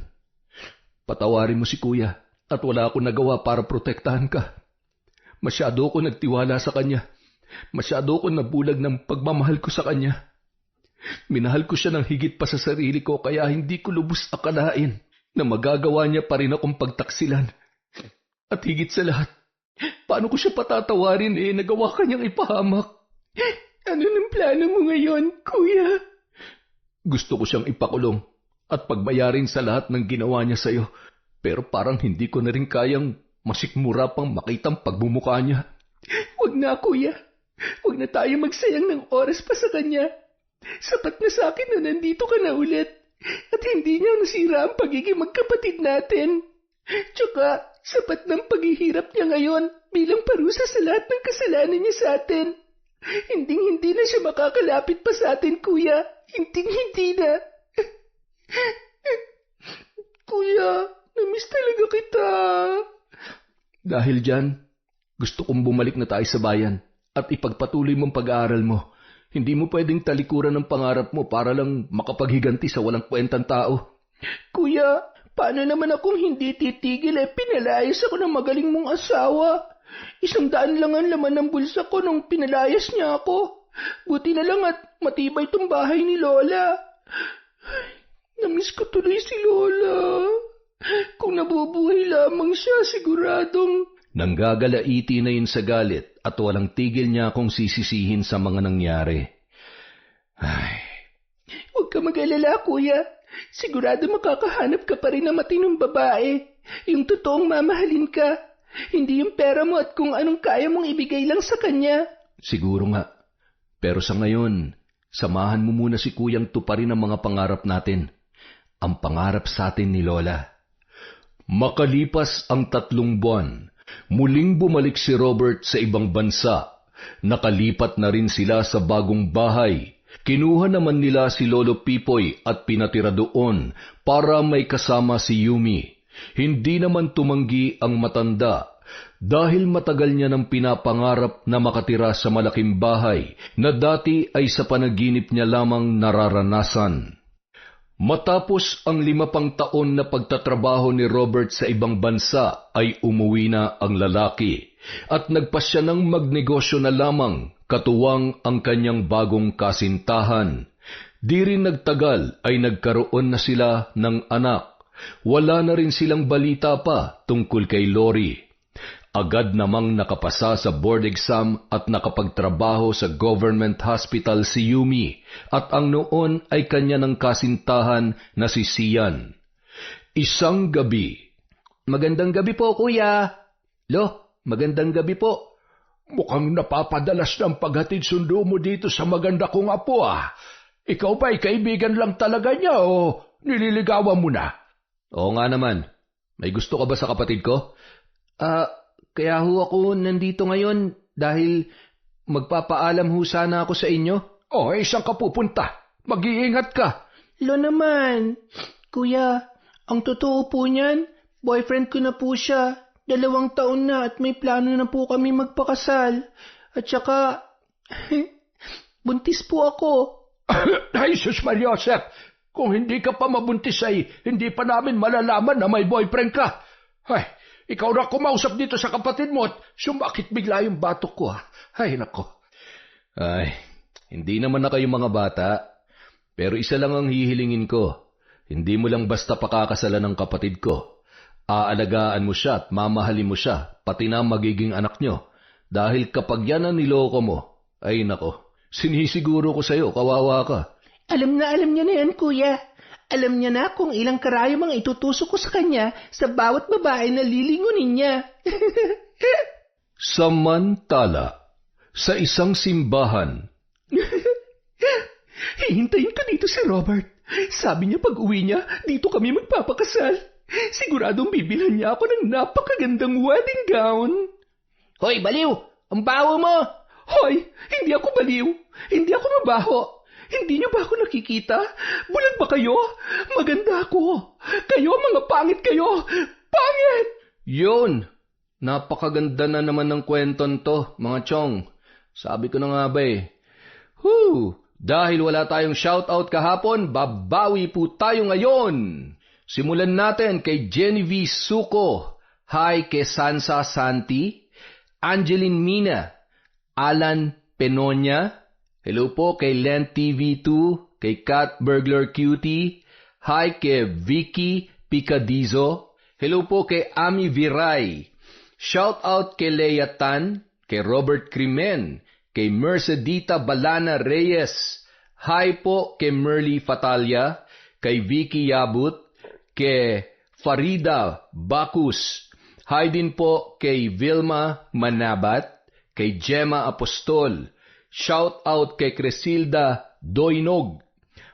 Patawarin mo si kuya at wala akong nagawa para protektahan ka. Masyado ako nagtiwala sa kanya. Masyado ako nabulag ng pagmamahal ko sa kanya. Minahal ko siya ng higit pa sa sarili ko kaya hindi ko lubos akalain na magagawa niya pa rin akong pagtaksilan. At higit sa lahat, paano ko siya patatawarin nagawa kanyang ipahamak? Ano ng plano mo ngayon, kuya? Gusto ko siyang ipakulong at pagbayarin sa lahat ng ginawa niya sa'yo. Pero parang hindi ko na rin kayang masikmura pang makitang pagmumukha niya. Huwag na, kuya. Huwag na tayo magsayang ng oras pa sa kanya. Sapat na sa akin na nandito ka na ulit at hindi niya nasira ang pagiging magkapatid natin. Tsaka, sapat ng paghihirap niya ngayon bilang parusa sa lahat ng kasalanan niya sa atin. Hinding-hindi na siya makakalapit pa sa atin, kuya. Hinding-hindi na. Kuya, namiss talaga kita. Dahil dyan, gusto kong bumalik na tayo sa bayan at ipagpatuloy mong pag-aaral mo. Hindi mo pwedeng talikuran ng pangarap mo para lang makapaghiganti sa walang kwentang tao. Kuya, paano naman akong hindi titigil pinalayas ako ng magaling mong asawa. 100 lang ang laman ng bulsa ko nung pinalayas niya ako. Buti na lang at matibay tong bahay ni Lola. Ay, namiss ko tuloy si Lola. Kung nabubuhay lamang siya, siguradong... Nanggagalaiti na yun sa galit at walang tigil niya akong sisisihin sa mga nangyari. Ay. Huwag ka mag-alala, kuya. Sigurado makakahanap ka pa rin ng matinong babae. Yung totoong mamahalin ka. Hindi yung pera mo at kung anong kaya mong ibigay lang sa kanya. Siguro nga. Pero sa ngayon, samahan mo muna si kuyang tuparin ang mga pangarap natin. Ang pangarap sa atin ni Lola. Makalipas ang 3 buwan, muling bumalik si Robert sa ibang bansa. Nakalipat na rin sila sa bagong bahay. Kinuha naman nila si Lolo Pipoy at pinatira doon para may kasama si Yumi. Hindi naman tumanggi ang matanda dahil matagal niya nang pinapangarap na makatira sa malaking bahay na dati ay sa panaginip niya lamang nararanasan. Matapos ang 5 taon na pagtatrabaho ni Robert sa ibang bansa ay umuwi na ang lalaki at nagpasya ng magnegosyo na lamang katuwang ang kanyang bagong kasintahan. Di rin nagtagal ay nagkaroon na sila ng anak. Wala na rin silang balita pa tungkol kay Lori. Agad namang nakapasa sa board exam at nakapagtrabaho sa government hospital si Yumi at ang noon ay kanya ng kasintahan na si Sian. Isang gabi. Magandang gabi po, kuya. Lo, magandang gabi po. Mukhang napapadalas ng paghatid sundo mo dito sa maganda kong apo Ikaw ba ay kaibigan lang talaga niya o nililigawan mo na? Oo nga naman. May gusto ka ba sa kapatid ko? Kaya ho ako nandito ngayon dahil magpapaalam ho sana ako sa inyo. Saan ka pupunta? Mag-iingat ka. Lo naman. Kuya, ang totoo po niyan, boyfriend ko na po siya. 2 taon na at may plano na po kami magpakasal. At saka, buntis po ako. Ay, sus Mariosep, kung hindi ka pa mabuntis ay hindi pa namin malalaman na may boyfriend ka. Ay, ikaw na kumausap dito sa kapatid mo at sumakit bigla yung batok ko. Ay, nako. Ay, hindi naman na kayong mga bata. Pero isa lang ang hihilingin ko. Hindi mo lang basta pakakasalan ng kapatid ko. Aalagaan mo siya at mamahalin mo siya, pati na magiging anak nyo. Dahil kapag yan ang niloko mo, ay nako, sinisiguro ko sa'yo, kawawa ka. Alam niya na yan, kuya. Alam niya na kung ilang karayom ang itutusok ko sa kanya sa bawat babae na lilingunin niya. Samantala, sa isang simbahan, Hihintayin ko dito si Robert. Sabi niya pag uwi niya, dito kami magpapakasal. Siguradong bibilhan niya ako ng napakagandang wedding gown. Hoy, baliw! Ang baho mo! Hoy, hindi ako baliw. Hindi ako mabaho. Hindi niyo ba ako nakikita? Bulag ba kayo? Maganda ako. Kayo, mga pangit kayo. Pangit! Yun! Napakaganda na naman ng kwenton to, mga chong. Sabi ko na nga ba eh. Dahil wala tayong shoutout kahapon, babawi po tayo ngayon. Simulan natin kay Genevieve Suko. Hi kay Sansa Santi. Angeline Mina. Alan Penonia. Hello po kay Len TV2. Kay Cat Burglar Cutie. Hi kay Vicky Picadizo. Hello po kay Ami Viray. Shoutout kay Leia Tan. Kay Robert Crimen. Kay Mercedita Balana Reyes. Hi po kay Merly Fatalia. Kay Vicky Yabut. Kay Farida Bacus. Hi din po kay Vilma Manabat. Kay Gemma Apostol. Shout out kay Cresilda Doinog.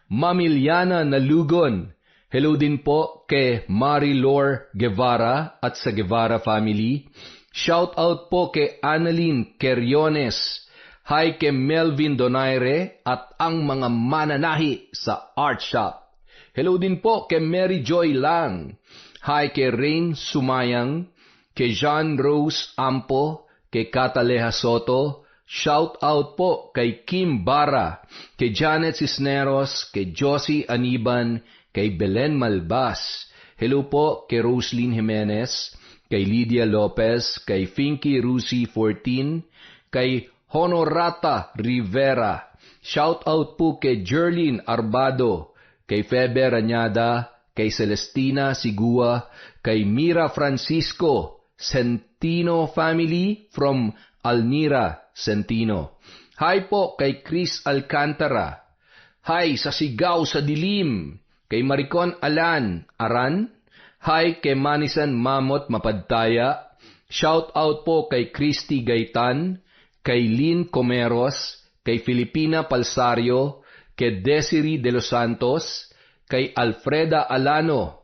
Mamiliana Nalugon. Hello din po kay Marilor Guevara at sa Guevara family. Shout out po kay Annalyn Queriones. Hi kay Melvin Donaire at ang mga mananahi sa Art Shop. Hello din po kay Mary Joy Lang. Hi kay Rain Sumayang, kay Jean Rose Ampo, kay Cataleja Soto. Shout out po kay Kim Bara, kay Janet Cisneros, kay Josie Aniban, kay Belen Malbas. Hello po kay Roslyn Jimenez, kay Lydia Lopez, kay Finky Rusi 14, kay Honorata Rivera. Shout out po kay Jerlyn Arbado, kay Febe Rañada, kay Celestina Sigua, kay Mira Francisco, Centino family from Almira, Centino. Hi po kay Chris Alcantara. Hi sa Sigaw sa Dilim, kay Maricon Alan Aran. Hi kay Manisan Mamot Mapadtaya. Shout out po kay Christy Gaitan, kay Lynn Comeros, kay Filipina Palsario, kay Desiree de los Santos, kay Alfreda Alano.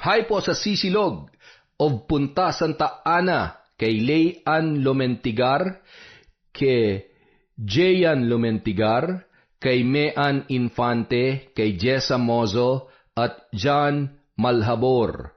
Hi po sa Sisilog of Punta Santa Ana, kay Leyan Lomentigar, kay Jayan Lomentigar, kay Mean Infante, kay Jessa Mozo, at John Malhabor.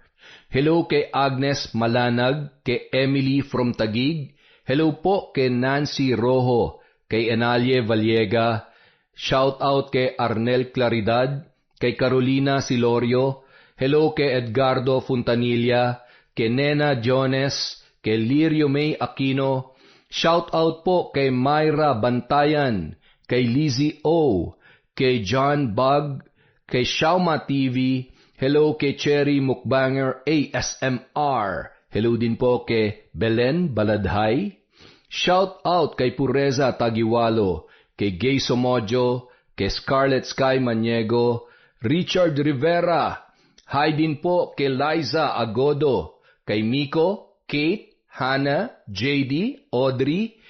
Hello kay Agnes Malanag, kay Emily from Taguig. Hello po kay Nancy Rojo, kay Enalie Vallega. Shout out kay Arnel Claridad, kay Carolina Silorio. Hello kay Edgardo Fontanilla, kay Nena Jones, kay Lirio May Aquino. Shout out po kay Myra Bantayan, kay Lizzie O, kay John Bug, kay Shauma TV. Hello kay Cherry Mukbanger ASMR. Hello din po kay Belen Baladhay. Shout out kay Pureza Tagiwalo, kay Gay Somojo, kay Scarlet Sky Maniego, Richard Rivera. Hi din po kay Liza Agodo, kay Miko, Kate, Hannah, JD, Audrey,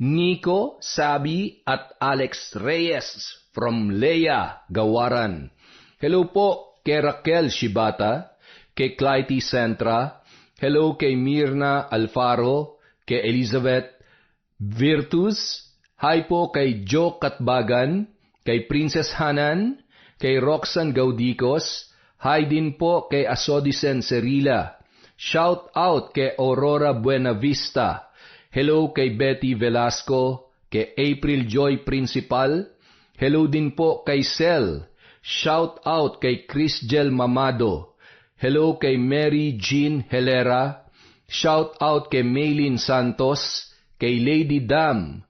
Nico, Sabi, at Alex Reyes from Leia, Gawaran. Hello po kay Raquel Shibata, kay Clytie Centra. Hello kay Mirna Alfaro, kay Elizabeth Virtus. Hi po kay Joe Katbagan, kay Princess Hanan, kay Roxanne Gaudicos. Hi din po kay Asodicen Cerila. Shout out kay Aurora Buenavista. Hello kay Betty Velasco, kay April Joy Principal. Hello din po kay Sel. Shout out kay Crisgel Mamado. Hello kay Mary Jean Helera. Shout out kay Maylin Santos, kay Lady Dam.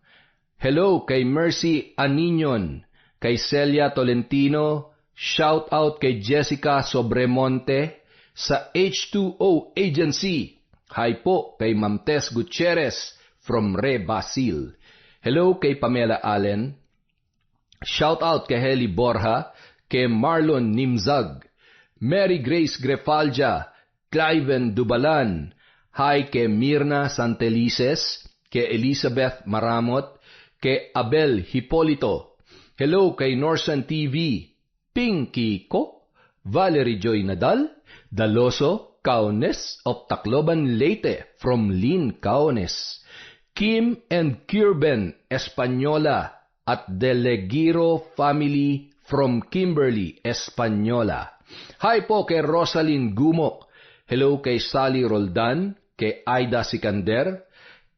Hello kay Mercy Aniñon, kay Celia Tolentino. Shout out kay Jessica Sobremonte sa H2O Agency. Hi po kay Ma'am Tess Gutierrez from Re Basil. Hello kay Pamela Allen. Shout out kay Heli Borja, kay Marlon Nimzag, Mary Grace Grefalja, Cliven Dubalan. Hi kay Mirna Santelices, kay Elizabeth Maramot, kay Abel Hipolito. Hello kay Norsan TV, Pinky Ko, Valerie Joy Nadal, Daloso Kaunes of Tacloban, Leyte from Lynn Kaunes, Kim and Kirben Española at Delegiro family from Kimberly Española. Hi po kay Rosalyn Gumok. Hello kay Sally Roldan, kay Aida Sikander.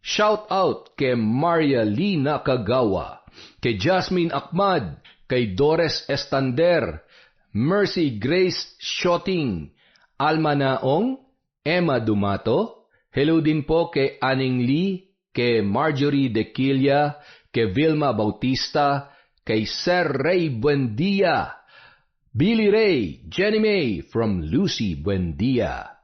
Shout out kay Maria Lee Nakagawa, kay Jasmine Akmad, kay Dores Estander, Mercy Grace Shooting, Alma Naong, Emma Dumato. Hello din po kay Aning Lee, kay Marjorie Dequilla, kay Vilma Bautista, kay Sir Ray Buendia, Billy Ray, Jenny May from Lucy Buendia.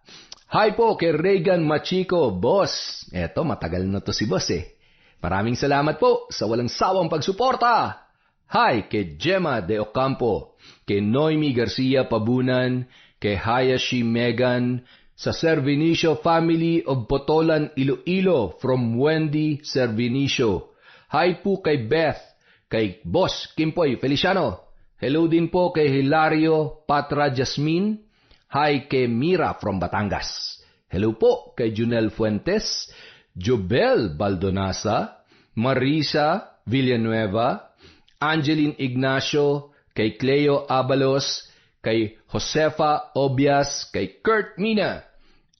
Hi po kay Regan Machiko, boss. Eto, matagal na to si boss eh. Maraming salamat po sa walang sawang pagsuporta. Hi kay Gemma De Ocampo, kay Noemi Garcia Pabunan, kay Hayashi Megan, sa Servinicio family of Potolan, Iloilo from Wendy Servinicio. Hi po kay Beth, kay Boss Kimpoy Feliciano. Hello din po kay Hilario Patra Jasmine. Hi kay Mira from Batangas. Hello po kay Junel Fuentes, Jobel Baldonasa, Marisa Villanueva, Angeline Ignacio, kay Cleo Abalos, kay Josefa Obias, kay Kurt Mina,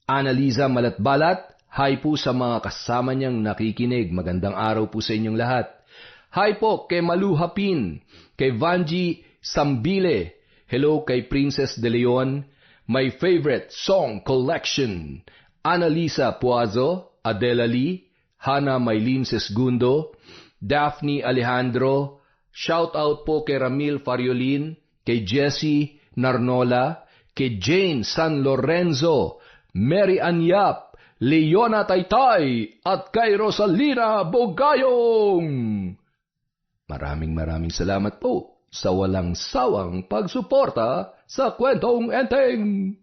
Annalisa Malatbalat. Hi po sa mga kasama niyang nakikinig. Magandang araw po sa inyong lahat. Hi po kay Malu Hapin, kay Vanji Sambile. Hello kay Princess De Leon, My Favorite Song Collection, Annalisa Puazo, Adela Lee, Hana Maylin Sesgundo, Daphne Alejandro. Shout out po kay Ramil Fariolin, kay Jessie Narnola, kay Jane San Lorenzo, Mary Anyap, Leona Taytay, at kay Rosalina Bogayong. Maraming salamat po sa walang sawang pagsuporta sa Kwentong Enteng.